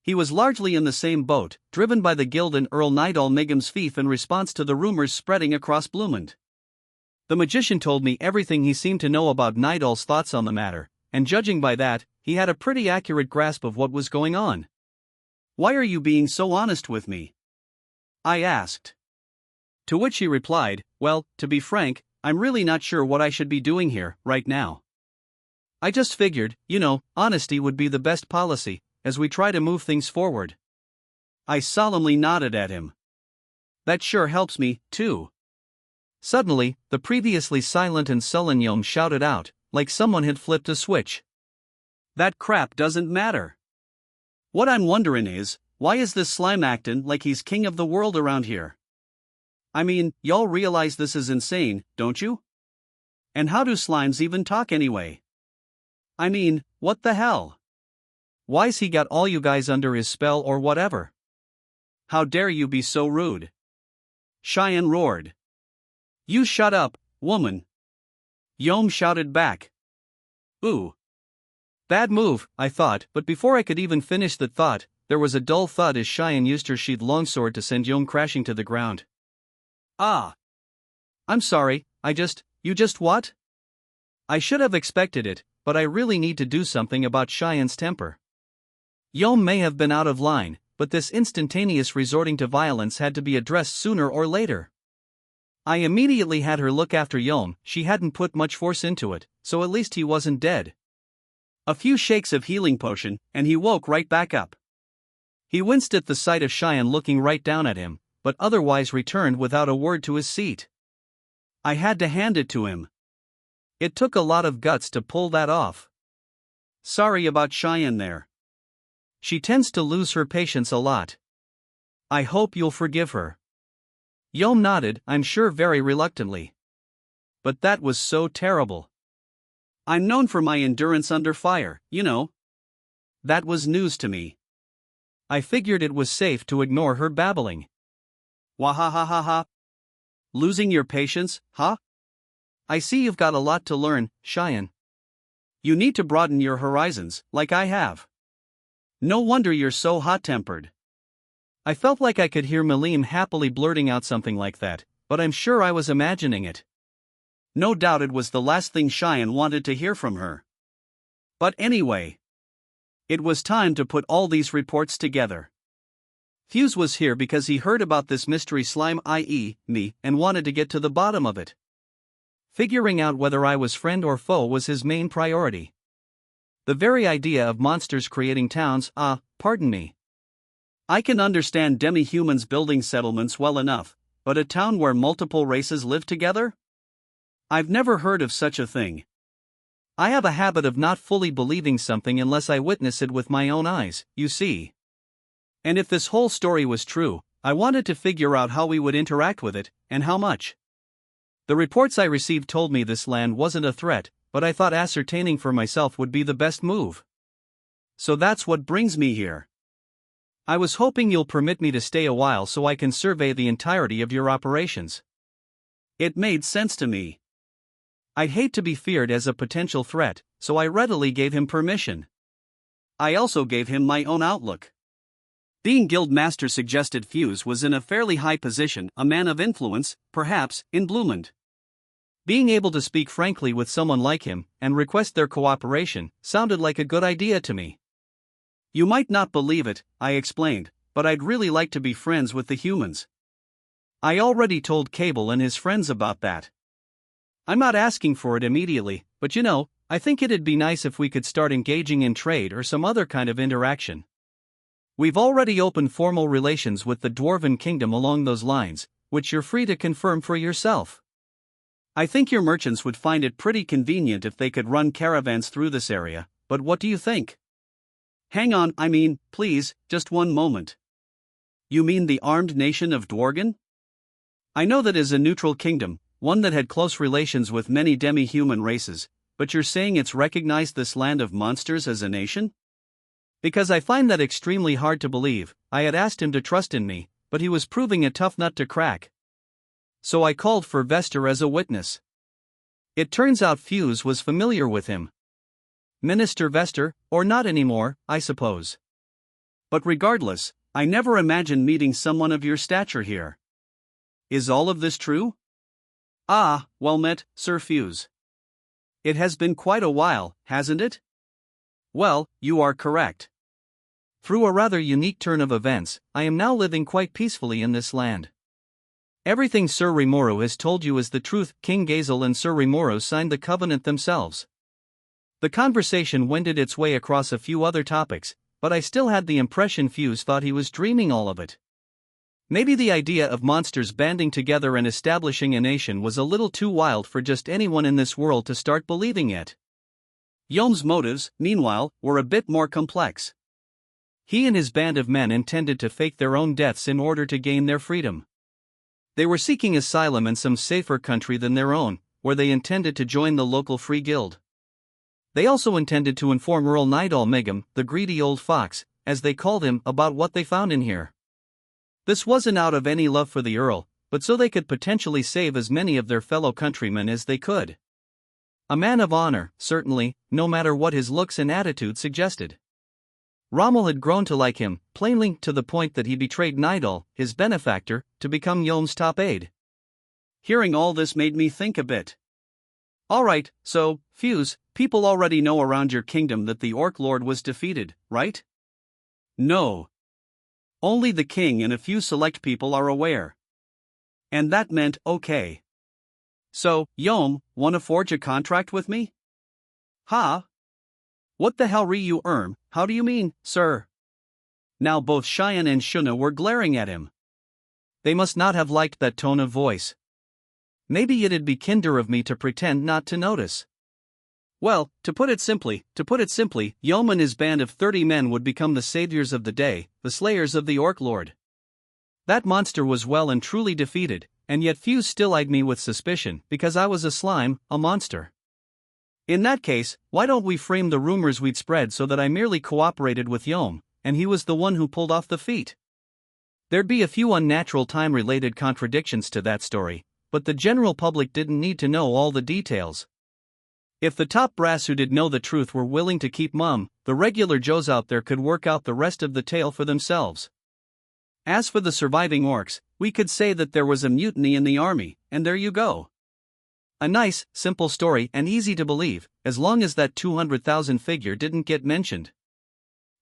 He was largely in the same boat, driven by the guild and Earl Nidal Megam's fief in response to the rumors spreading across Bloomond. The magician told me everything he seemed to know about Nidal's thoughts on the matter, and judging by that, he had a pretty accurate grasp of what was going on. Why are you being so honest with me? I asked. To which he replied, well, to be frank, I'm really not sure what I should be doing here, right now. I just figured, honesty would be the best policy, as we try to move things forward. I solemnly nodded at him. That sure helps me, too. Suddenly, the previously silent and sullen Yom shouted out, like someone had flipped a switch. That crap doesn't matter. What I'm wondering is, why is this slime actin' like he's king of the world around here? I mean, y'all realize this is insane, don't you? And how do slimes even talk anyway? I mean, what the hell? Why's he got all you guys under his spell or whatever? How dare you be so rude? Cheyenne roared. You shut up, woman. Yom shouted back. Ooh. Bad move, I thought, but before I could even finish the thought, there was a dull thud as Cheyenne used her sheathed longsword to send Yom crashing to the ground. Ah. I'm sorry, you just what? I should have expected it, but I really need to do something about Cheyenne's temper. Yom may have been out of line, but this instantaneous resorting to violence had to be addressed sooner or later. I immediately had her look after Yom. She hadn't put much force into it, so at least he wasn't dead. A few shakes of healing potion, and he woke right back up. He winced at the sight of Cheyenne looking right down at him, but otherwise returned without a word to his seat. I had to hand it to him. It took a lot of guts to pull that off. Sorry about Cheyenne there. She tends to lose her patience a lot. I hope you'll forgive her. Yom nodded, I'm sure very reluctantly. But that was so terrible. I'm known for my endurance under fire, That was news to me. I figured it was safe to ignore her babbling. Wahahaha. Losing your patience, huh? I see you've got a lot to learn, Cheyenne. You need to broaden your horizons, like I have. No wonder you're so hot-tempered. I felt like I could hear Malim happily blurting out something like that, but I'm sure I was imagining it. No doubt it was the last thing Cheyenne wanted to hear from her. But anyway, it was time to put all these reports together. Fuse was here because he heard about this mystery slime, i.e., me, and wanted to get to the bottom of it. Figuring out whether I was friend or foe was his main priority. The very idea of monsters creating towns, pardon me. I can understand demi-humans building settlements well enough, but a town where multiple races live together? I've never heard of such a thing. I have a habit of not fully believing something unless I witness it with my own eyes, you see. And if this whole story was true, I wanted to figure out how we would interact with it, and how much. The reports I received told me this land wasn't a threat, but I thought ascertaining for myself would be the best move. So that's what brings me here. I was hoping you'll permit me to stay a while so I can survey the entirety of your operations. It made sense to me. I'd hate to be feared as a potential threat, so I readily gave him permission. I also gave him my own outlook. Being guild master suggested Fuse was in a fairly high position, a man of influence, perhaps, in Blueland. Being able to speak frankly with someone like him, and request their cooperation, sounded like a good idea to me. You might not believe it, I explained, but I'd really like to be friends with the humans. I already told Cable and his friends about that. I'm not asking for it immediately, but I think it'd be nice if we could start engaging in trade or some other kind of interaction. We've already opened formal relations with the Dwarven Kingdom along those lines, which you're free to confirm for yourself. I think your merchants would find it pretty convenient if they could run caravans through this area, but what do you think? Hang on, please, just one moment. You mean the armed nation of Dworgen? I know that is a neutral kingdom, one that had close relations with many demi-human races, but you're saying it's recognized this land of monsters as a nation? Because I find that extremely hard to believe. I had asked him to trust in me, but he was proving a tough nut to crack. So I called for Vester as a witness. It turns out Fuse was familiar with him. Minister Vester, or not anymore, I suppose. But regardless, I never imagined meeting someone of your stature here. Is all of this true? Well met, Sir Fuse. It has been quite a while, hasn't it? Well, you are correct. Through a rather unique turn of events, I am now living quite peacefully in this land. Everything Sir Rimuru has told you is the truth. King Gazel and Sir Rimuru signed the covenant themselves. The conversation wended its way across a few other topics, but I still had the impression Fuse thought he was dreaming all of it. Maybe the idea of monsters banding together and establishing a nation was a little too wild for just anyone in this world to start believing it. Yom's motives, meanwhile, were a bit more complex. He and his band of men intended to fake their own deaths in order to gain their freedom. They were seeking asylum in some safer country than their own, where they intended to join the local free guild. They also intended to inform Earl Nidal Megum, the greedy old fox, as they called him, about what they found in here. This wasn't out of any love for the Earl, but so they could potentially save as many of their fellow countrymen as they could. A man of honor, certainly, no matter what his looks and attitude suggested. Rommel had grown to like him, plainly to the point that he betrayed Nidal, his benefactor, to become Yom's top aide. Hearing all this made me think a bit. Alright, so, Fuse, people already know around your kingdom that the Orc Lord was defeated, right? No. Only the king and a few select people are aware. And that meant, okay. So, Yom, wanna forge a contract with me? Ha? What the hell you how do you mean, sir? Now both Cheyenne and Shuna were glaring at him. They must not have liked that tone of voice. Maybe it'd be kinder of me to pretend not to notice. Well, to put it simply, Yom and his band of 30 men would become the saviors of the day, the slayers of the Orc Lord. That monster was well and truly defeated, and yet Fuse still eyed me with suspicion because I was a slime, a monster. In that case, why don't we frame the rumors we'd spread so that I merely cooperated with Yom, and he was the one who pulled off the feat. There'd be a few unnatural time-related contradictions to that story, but the general public didn't need to know all the details. If the top brass who did know the truth were willing to keep mum, the regular Joes out there could work out the rest of the tale for themselves. As for the surviving orcs, we could say that there was a mutiny in the army, and there you go. A nice, simple story and easy to believe, as long as that 200,000 figure didn't get mentioned.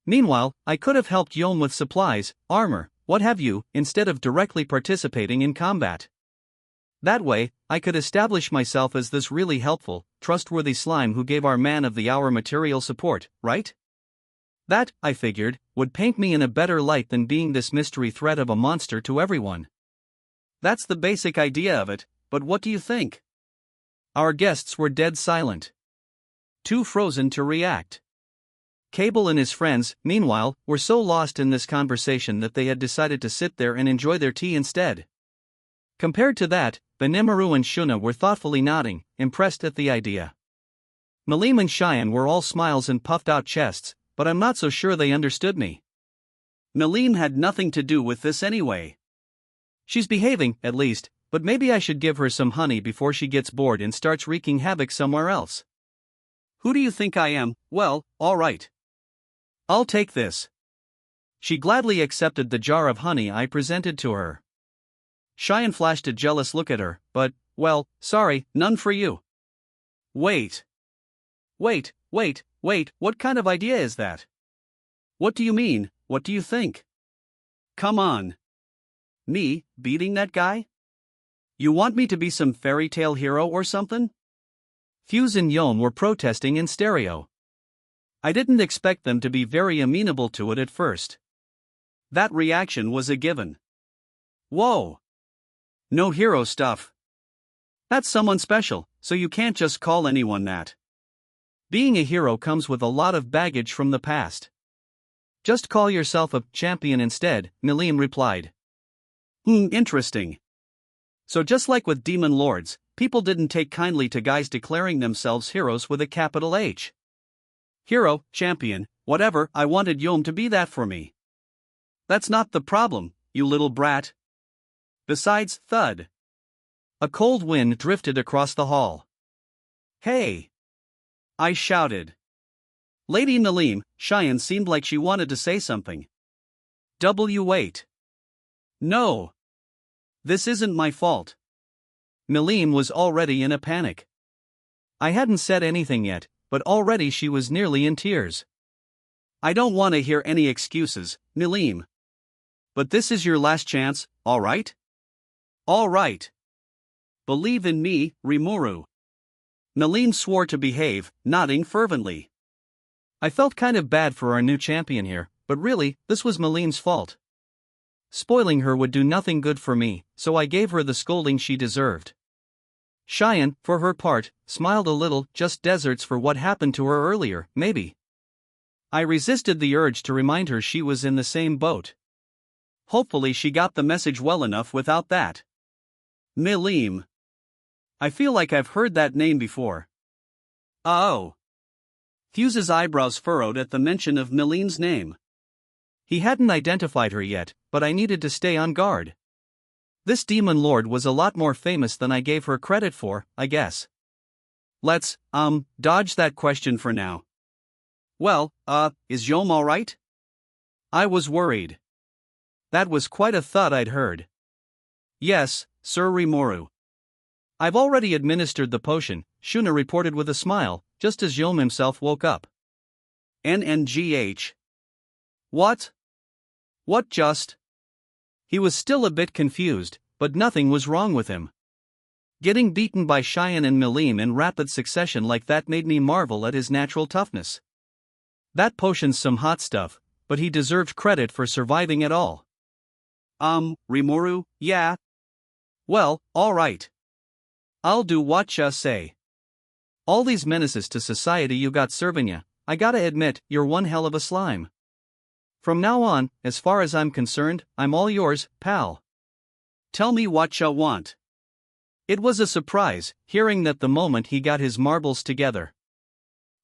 Meanwhile, I could have helped Yom with supplies, armor, what have you, instead of directly participating in combat. That way, I could establish myself as this really helpful, trustworthy slime who gave our man of the hour material support, right? That, I figured, would paint me in a better light than being this mystery threat of a monster to everyone. That's the basic idea of it, but what do you think? Our guests were dead silent. Too frozen to react. Cable and his friends, meanwhile, were so lost in this conversation that they had decided to sit there and enjoy their tea instead. Compared to that, Rimuru and Shuna were thoughtfully nodding, impressed at the idea. Malim and Cheyenne were all smiles and puffed-out chests, but I'm not so sure they understood me. Malim had nothing to do with this anyway. She's behaving, at least, but maybe I should give her some honey before she gets bored and starts wreaking havoc somewhere else. Who do you think I am? Well, all right. I'll take this. She gladly accepted the jar of honey I presented to her. Cheyenne flashed a jealous look at her, but, well, sorry, none for you. Wait, what kind of idea is that? What do you mean, what do you think? Come on. Me, beating that guy? You want me to be some fairy tale hero or something? Fuse and Yom were protesting in stereo. I didn't expect them to be very amenable to it at first. That reaction was a given. Whoa! No hero stuff. That's someone special, so you can't just call anyone that. Being a hero comes with a lot of baggage from the past. Just call yourself a champion instead, Malim replied. Interesting. So just like with demon lords, people didn't take kindly to guys declaring themselves heroes with a capital H. Hero, champion, whatever, I wanted Yom to be that for me. That's not the problem, you little brat. Besides, thud. A cold wind drifted across the hall. Hey! I shouted. Lady Nalim, Cheyenne seemed like she wanted to say something. Wait. No. This isn't my fault. Nalim was already in a panic. I hadn't said anything yet, but already she was nearly in tears. I don't want to hear any excuses, Nalim. But this is your last chance, all right? All right. Believe in me, Rimuru. Nalim swore to behave, nodding fervently. I felt kind of bad for our new champion here, but really, this was Malim's fault. Spoiling her would do nothing good for me, so I gave her the scolding she deserved. Cheyenne, for her part, smiled a little, just deserts for what happened to her earlier, maybe. I resisted the urge to remind her she was in the same boat. Hopefully she got the message well enough without that. Malim. I feel like I've heard that name before. Oh. Fuse's eyebrows furrowed at the mention of Malim's name. He hadn't identified her yet, but I needed to stay on guard. This demon lord was a lot more famous than I gave her credit for, I guess. Let's, dodge that question for now. Well, is Yom alright? I was worried. That was quite a thud I'd heard. Yes, Sir Rimuru. I've already administered the potion, Shuna reported with a smile, just as Yom himself woke up. NNGH. What? What just? He was still a bit confused, but nothing was wrong with him. Getting beaten by Cheyenne and Malim in rapid succession like that made me marvel at his natural toughness. That potion's some hot stuff, but he deserved credit for surviving at all. Rimuru, yeah? Well, alright. I'll do what ya say. All these menaces to society you got serving ya, I gotta admit, you're one hell of a slime. From now on, as far as I'm concerned, I'm all yours, pal. Tell me what ya want. It was a surprise, hearing that the moment he got his marbles together.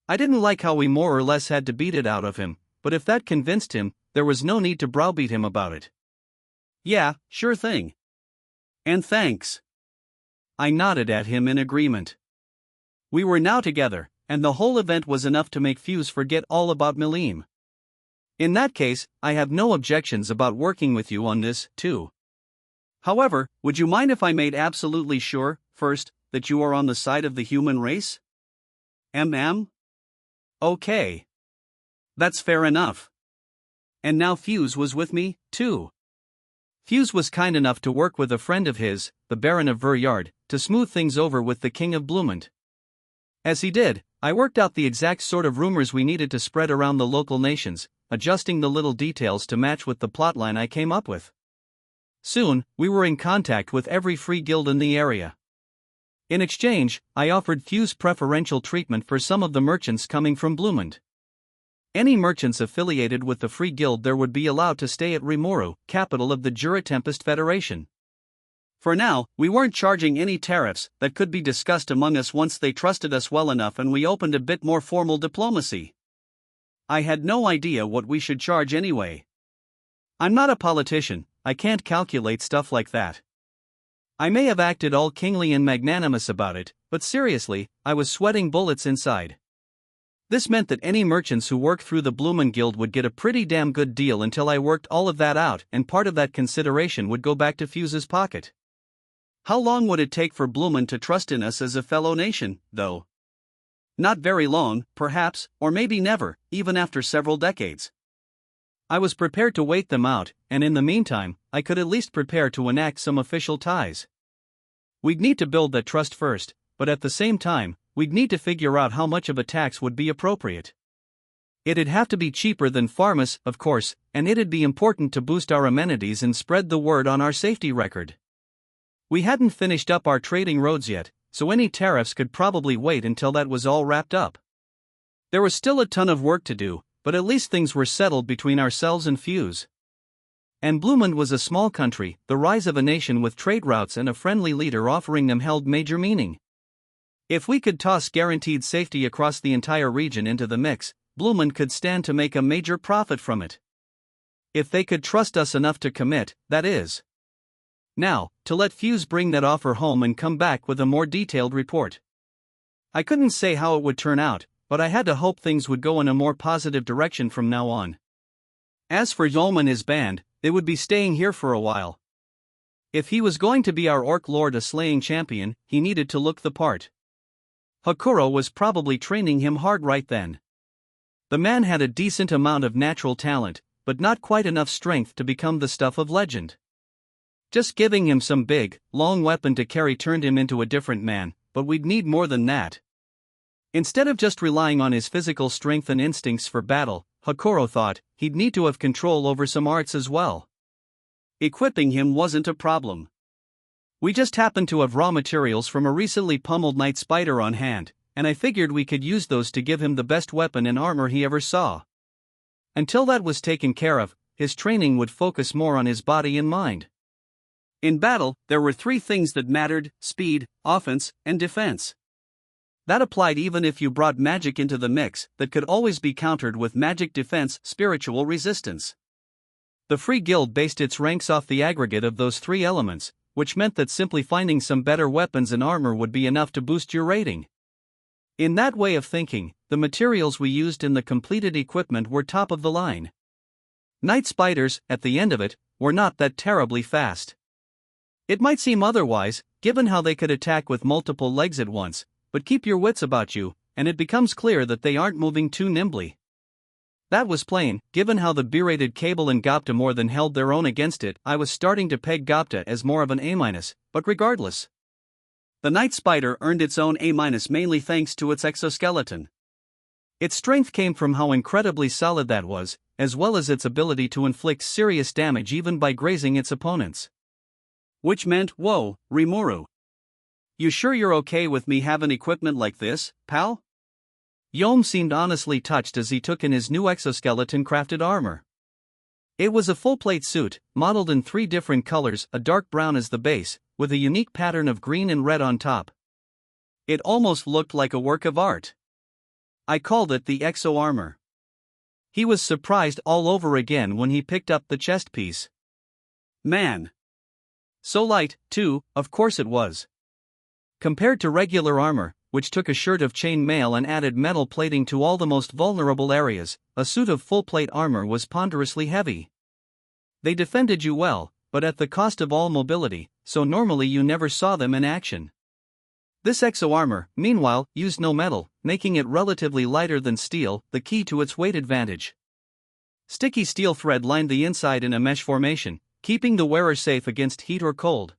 I didn't like how we more or less had to beat it out of him, but if that convinced him, there was no need to browbeat him about it. Yeah, sure thing. And thanks. I nodded at him in agreement. We were now together, and the whole event was enough to make Fuse forget all about Milim. In that case, I have no objections about working with you on this, too. However, would you mind if I made absolutely sure, first, that you are on the side of the human race? Okay. That's fair enough. And now Fuse was with me, too. Fuse was kind enough to work with a friend of his, the Baron of Vuryard, to smooth things over with the King of Bloomond. As he did, I worked out the exact sort of rumors we needed to spread around the local nations, adjusting the little details to match with the plotline I came up with. Soon, we were in contact with every free guild in the area. In exchange, I offered Fuse preferential treatment for some of the merchants coming from Bloomond. Any merchants affiliated with the free guild there would be allowed to stay at Rimuru, capital of the Rimuru Tempest Federation. For now, we weren't charging any tariffs that could be discussed among us once they trusted us well enough and we opened a bit more formal diplomacy. I had no idea what we should charge anyway. I'm not a politician, I can't calculate stuff like that. I may have acted all kingly and magnanimous about it, but seriously, I was sweating bullets inside. This meant that any merchants who worked through the Bloomond Guild would get a pretty damn good deal until I worked all of that out, and part of that consideration would go back to Fuse's pocket. How long would it take for Bloomond to trust in us as a fellow nation, though? Not very long, perhaps, or maybe never, even after several decades. I was prepared to wait them out, and in the meantime, I could at least prepare to enact some official ties. We'd need to build that trust first, but at the same time, we'd need to figure out how much of a tax would be appropriate. It'd have to be cheaper than Farmus, of course, and it'd be important to boost our amenities and spread the word on our safety record. We hadn't finished up our trading roads yet, so any tariffs could probably wait until that was all wrapped up. There was still a ton of work to do, but at least things were settled between ourselves and Fuse. And Bloomond was a small country, the rise of a nation with trade routes and a friendly leader offering them held major meaning. If we could toss guaranteed safety across the entire region into the mix, Bloomond could stand to make a major profit from it. If they could trust us enough to commit, that is. Now, to let Fuse bring that offer home and come back with a more detailed report. I couldn't say how it would turn out, but I had to hope things would go in a more positive direction from now on. As for Yom and his band, they would be staying here for a while. If he was going to be our Orc Lord a slaying champion, he needed to look the part. Hakuro was probably training him hard right then. The man had a decent amount of natural talent, but not quite enough strength to become the stuff of legend. Just giving him some big, long weapon to carry turned him into a different man, but we'd need more than that. Instead of just relying on his physical strength and instincts for battle, Hakuro thought he'd need to have control over some arts as well. Equipping him wasn't a problem. We just happened to have raw materials from a recently pummeled Night Spider on hand, and I figured we could use those to give him the best weapon and armor he ever saw. Until that was taken care of, his training would focus more on his body and mind. In battle, there were three things that mattered: speed, offense, and defense. That applied even if you brought magic into the mix, that could always be countered with magic defense, spiritual resistance. The Free Guild based its ranks off the aggregate of those three elements, which meant that simply finding some better weapons and armor would be enough to boost your rating. In that way of thinking, the materials we used in the completed equipment were top of the line. Night Spiders, at the end of it, were not that terribly fast. It might seem otherwise, given how they could attack with multiple legs at once, but keep your wits about you, and it becomes clear that they aren't moving too nimbly. That was plain, given how the berated cable and Gopta more than held their own against it. I was starting to peg Gopta as more of an A-, but regardless. The Night Spider earned its own A- mainly thanks to its exoskeleton. Its strength came from how incredibly solid that was, as well as its ability to inflict serious damage even by grazing its opponents. Which meant, whoa, Rimuru. You sure you're okay with me having equipment like this, pal? Yom seemed honestly touched as he took in his new exoskeleton-crafted armor. It was a full-plate suit, modeled in 3 different colors, a dark brown as the base, with a unique pattern of green and red on top. It almost looked like a work of art. I called it the Exo Armor. He was surprised all over again when he picked up the chest piece. Man! So light, too, of course it was. Compared to regular armor, which took a shirt of chain mail and added metal plating to all the most vulnerable areas, a suit of full-plate armor was ponderously heavy. They defended you well, but at the cost of all mobility, so normally you never saw them in action. This exo-armor, meanwhile, used no metal, making it relatively lighter than steel, the key to its weight advantage. Sticky steel thread lined the inside in a mesh formation, keeping the wearer safe against heat or cold.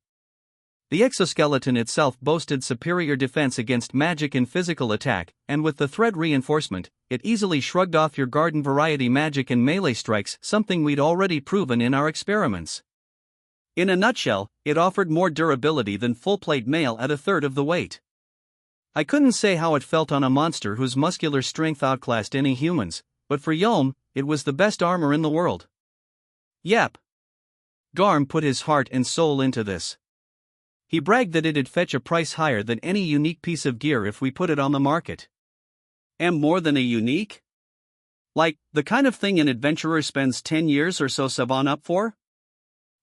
The exoskeleton itself boasted superior defense against magic and physical attack, and with the thread reinforcement, it easily shrugged off your garden variety magic and melee strikes, something we'd already proven in our experiments. In a nutshell, it offered more durability than full-plate mail at a third of the weight. I couldn't say how it felt on a monster whose muscular strength outclassed any humans, but for Yolm, it was the best armor in the world. Yep. Garm put his heart and soul into this. He bragged that it'd fetch a price higher than any unique piece of gear if we put it on the market. And more than a unique? Like, the kind of thing an adventurer spends 10 years or so saving up for?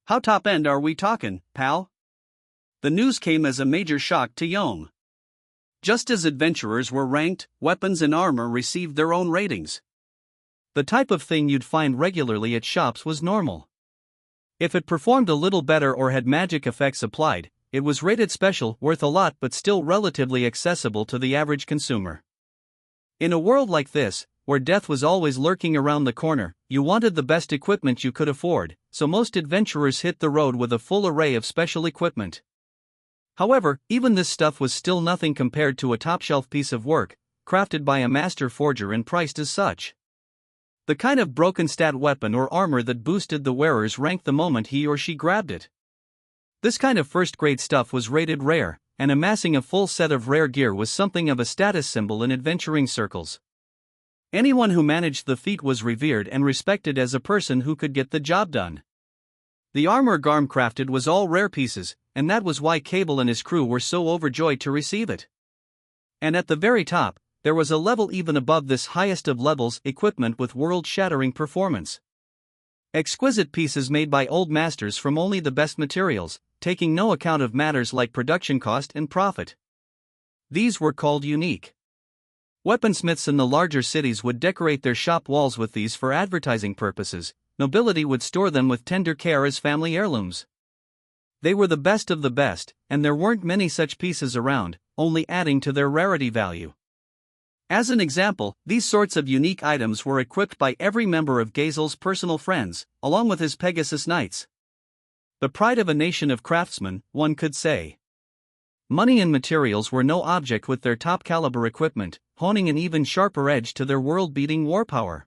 How top end are we talking, pal? The news came as a major shock to Yolm. Just as adventurers were ranked, weapons and armor received their own ratings. The type of thing you'd find regularly at shops was normal. If it performed a little better or had magic effects applied, it was rated special, worth a lot but still relatively accessible to the average consumer. In a world like this, where death was always lurking around the corner, you wanted the best equipment you could afford, so most adventurers hit the road with a full array of special equipment. However, even this stuff was still nothing compared to a top-shelf piece of work, crafted by a master forger and priced as such. The kind of broken stat weapon or armor that boosted the wearer's rank the moment he or she grabbed it. This kind of first-grade stuff was rated rare, and amassing a full set of rare gear was something of a status symbol in adventuring circles. Anyone who managed the feat was revered and respected as a person who could get the job done. The armor Garm crafted was all rare pieces, and that was why Cable and his crew were so overjoyed to receive it. And at the very top, there was a level even above this highest of levels, equipment with world-shattering performance. Exquisite pieces made by old masters from only the best materials, taking no account of matters like production cost and profit. These were called unique. Weaponsmiths in the larger cities would decorate their shop walls with these for advertising purposes. Nobility would store them with tender care as family heirlooms. They were the best of the best, and there weren't many such pieces around, only adding to their rarity value. As an example, these sorts of unique items were equipped by every member of Gazel's personal friends, along with his Pegasus Knights. The pride of a nation of craftsmen, one could say. Money and materials were no object with their top-caliber equipment, honing an even sharper edge to their world-beating war power.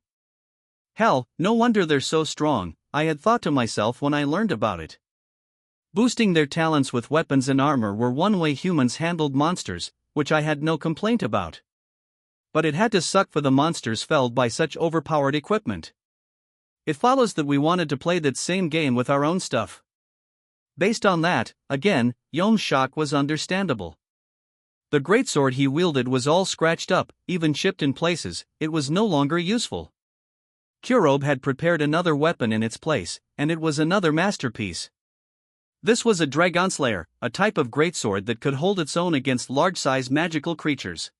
Hell, no wonder they're so strong, I had thought to myself when I learned about it. Boosting their talents with weapons and armor were one way humans handled monsters, which I had no complaint about. But it had to suck for the monsters felled by such overpowered equipment. It follows that we wanted to play that same game with our own stuff. Based on that, again, Yom's shock was understandable. The greatsword he wielded was all scratched up, even chipped in places, it was no longer useful. Kurobe had prepared another weapon in its place, and it was another masterpiece. This was a Dragonslayer, a type of greatsword that could hold its own against large-size magical creatures.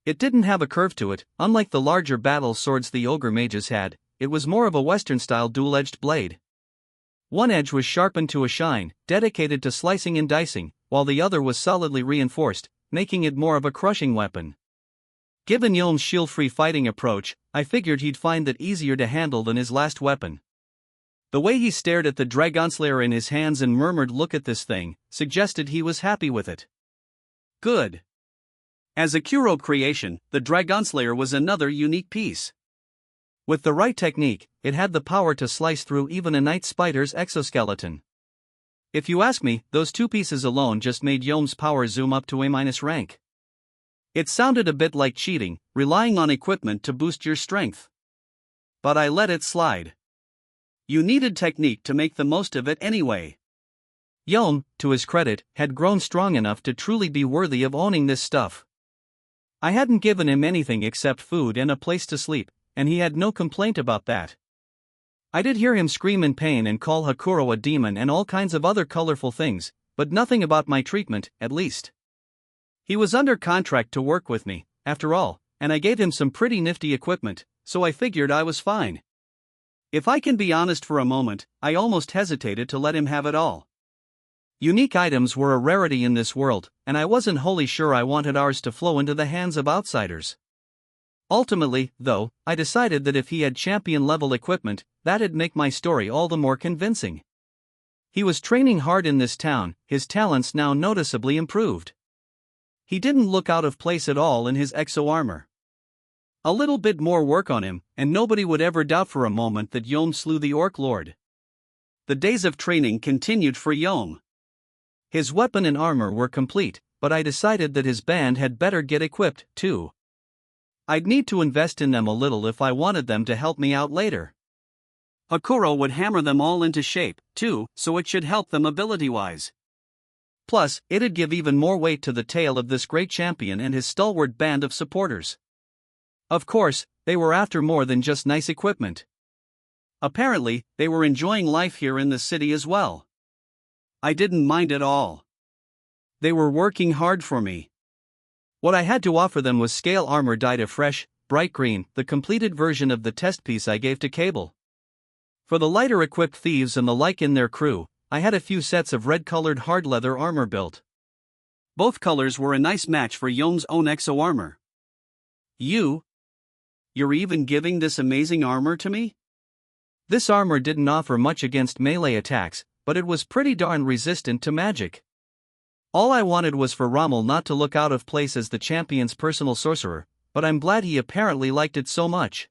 It didn't have a curve to it, unlike the larger battle swords the ogre mages had, it was more of a Western-style dual-edged blade. One edge was sharpened to a shine, dedicated to slicing and dicing, while the other was solidly reinforced, making it more of a crushing weapon. Given Yom's shield-free fighting approach, I figured he'd find that easier to handle than his last weapon. The way he stared at the Dragonslayer in his hands and murmured, "Look at this thing," suggested he was happy with it. Good. As a Kurobe creation, the Dragonslayer was another unique piece. With the right technique, it had the power to slice through even a night spider's exoskeleton. If you ask me, those two pieces alone just made Yom's power zoom up to A- rank. It sounded a bit like cheating, relying on equipment to boost your strength. But I let it slide. You needed technique to make the most of it anyway. Yom, to his credit, had grown strong enough to truly be worthy of owning this stuff. I hadn't given him anything except food and a place to sleep, and he had no complaint about that. I did hear him scream in pain and call Hakuro a demon and all kinds of other colorful things, but nothing about my treatment, at least. He was under contract to work with me, after all, and I gave him some pretty nifty equipment, so I figured I was fine. If I can be honest for a moment, I almost hesitated to let him have it all. Unique items were a rarity in this world, and I wasn't wholly sure I wanted ours to flow into the hands of outsiders. Ultimately, though, I decided that if he had champion-level equipment, that'd make my story all the more convincing. He was training hard in this town, his talents now noticeably improved. He didn't look out of place at all in his exo-armor. A little bit more work on him, and nobody would ever doubt for a moment that Yom slew the Orc Lord. The days of training continued for Yom. His weapon and armor were complete, but I decided that his band had better get equipped, too. I'd need to invest in them a little if I wanted them to help me out later. Hakuro would hammer them all into shape, too, so it should help them ability-wise. Plus, it'd give even more weight to the tale of this great champion and his stalwart band of supporters. Of course, they were after more than just nice equipment. Apparently, they were enjoying life here in the city as well. I didn't mind at all. They were working hard for me. What I had to offer them was scale armor dyed a fresh, bright green, the completed version of the test piece I gave to Cable. For the lighter equipped thieves and the like in their crew, I had a few sets of red-colored hard leather armor built. Both colors were a nice match for Yom's own exo armor. You're even giving this amazing armor to me? This armor didn't offer much against melee attacks, but it was pretty darn resistant to magic. All I wanted was for Rommel not to look out of place as the champion's personal sorcerer, but I'm glad he apparently liked it so much.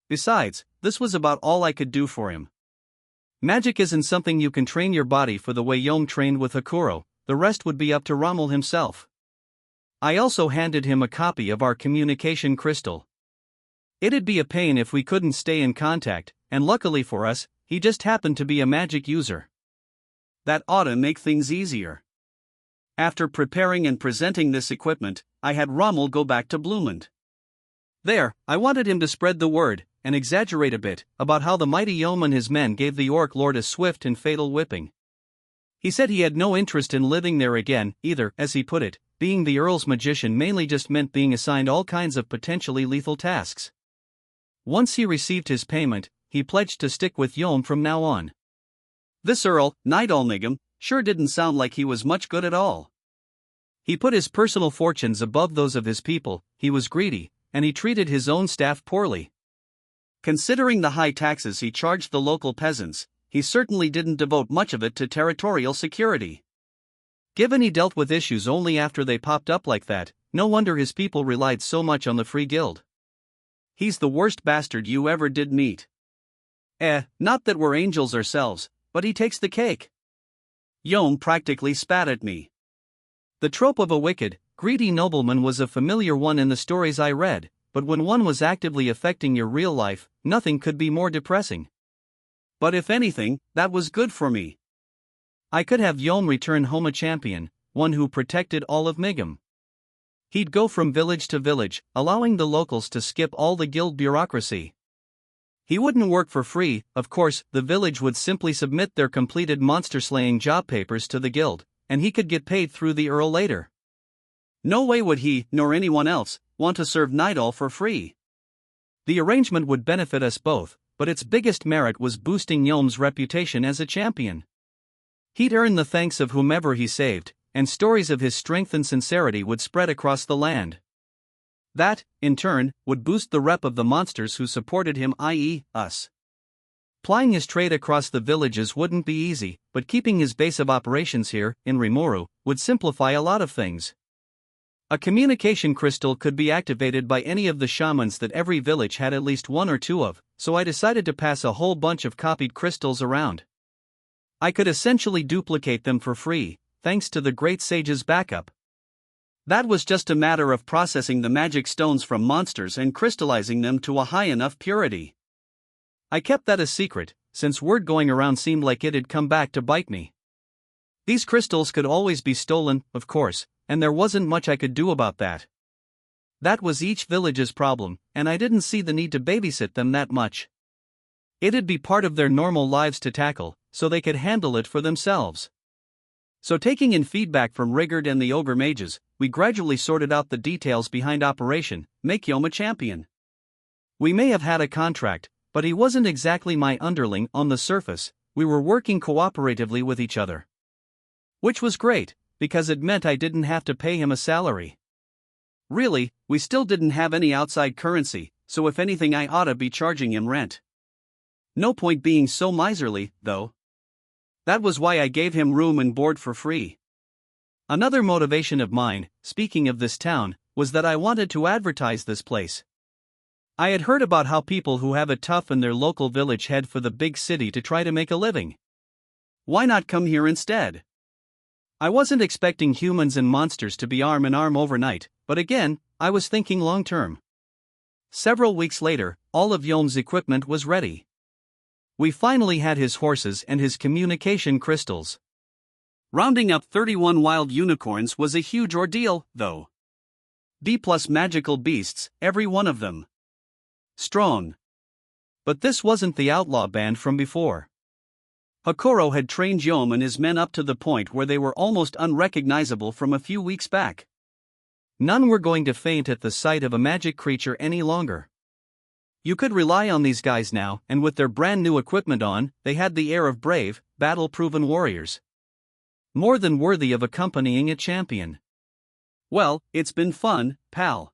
Besides, this was about all I could do for him. Magic isn't something you can train your body for the way Yom trained with Hakuro, the rest would be up to Rommel himself. I also handed him a copy of our communication crystal. It'd be a pain if we couldn't stay in contact, and luckily for us, he just happened to be a magic user. That ought to make things easier. After preparing and presenting this equipment, I had Rommel go back to Bloomland. There, I wanted him to spread the word, and exaggerate a bit, about how the mighty Yom and his men gave the Orc Lord a swift and fatal whipping. He said he had no interest in living there again, either, as he put it, being the Earl's magician mainly just meant being assigned all kinds of potentially lethal tasks. Once he received his payment, he pledged to stick with Yom from now on. This Earl, Nidalnigam, sure didn't sound like he was much good at all. He put his personal fortunes above those of his people, he was greedy, and he treated his own staff poorly. Considering the high taxes he charged the local peasants, he certainly didn't devote much of it to territorial security. Given he dealt with issues only after they popped up like that, no wonder his people relied so much on the Free Guild. He's the worst bastard you ever did meet. Not that we're angels ourselves, but he takes the cake. Yom practically spat at me. The trope of a wicked, greedy nobleman was a familiar one in the stories I read, but when one was actively affecting your real life, nothing could be more depressing. But if anything, that was good for me. I could have Yom return home a champion, one who protected all of Migam. He'd go from village to village, allowing the locals to skip all the guild bureaucracy. He wouldn't work for free, of course, the village would simply submit their completed monster-slaying job papers to the guild, and he could get paid through the Earl later. No way would he, nor anyone else, want to serve Nidal for free. The arrangement would benefit us both, but its biggest merit was boosting Yom's reputation as a champion. He'd earn the thanks of whomever he saved, and stories of his strength and sincerity would spread across the land. That, in turn, would boost the rep of the monsters who supported him, i.e., us. Plying his trade across the villages wouldn't be easy, but keeping his base of operations here, in Rimuru, would simplify a lot of things. A communication crystal could be activated by any of the shamans that every village had at least one or two of, so I decided to pass a whole bunch of copied crystals around. I could essentially duplicate them for free, thanks to the Great Sage's backup. That was just a matter of processing the magic stones from monsters and crystallizing them to a high enough purity. I kept that a secret, since word going around seemed like it'd come back to bite me. These crystals could always be stolen, of course, and there wasn't much I could do about that. That was each village's problem, and I didn't see the need to babysit them that much. It'd be part of their normal lives to tackle, so they could handle it for themselves. So taking in feedback from Rigard and the Ogre Mages, we gradually sorted out the details behind Operation Make Yom a Champion. We may have had a contract, but he wasn't exactly my underling on the surface. We were working cooperatively with each other. Which was great, because it meant I didn't have to pay him a salary. Really, we still didn't have any outside currency, so if anything I oughta be charging him rent. No point being so miserly, though. That was why I gave him room and board for free. Another motivation of mine, speaking of this town, was that I wanted to advertise this place. I had heard about how people who have it tough in their local village head for the big city to try to make a living. Why not come here instead? I wasn't expecting humans and monsters to be arm in arm overnight, but again, I was thinking long term. Several weeks later, all of Yom's equipment was ready. We finally had his horses and his communication crystals. Rounding up 31 wild unicorns was a huge ordeal, though. D+ magical beasts, every one of them. Strong. But this wasn't the outlaw band from before. Hakoro had trained Yom and his men up to the point where they were almost unrecognizable from a few weeks back. None were going to faint at the sight of a magic creature any longer. You could rely on these guys now, and with their brand new equipment on, they had the air of brave, battle-proven warriors. More than worthy of accompanying a champion. Well, it's been fun, pal.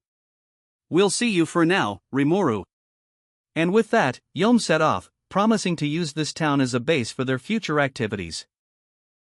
We'll see you for now, Rimuru. And with that, Yom set off, promising to use this town as a base for their future activities.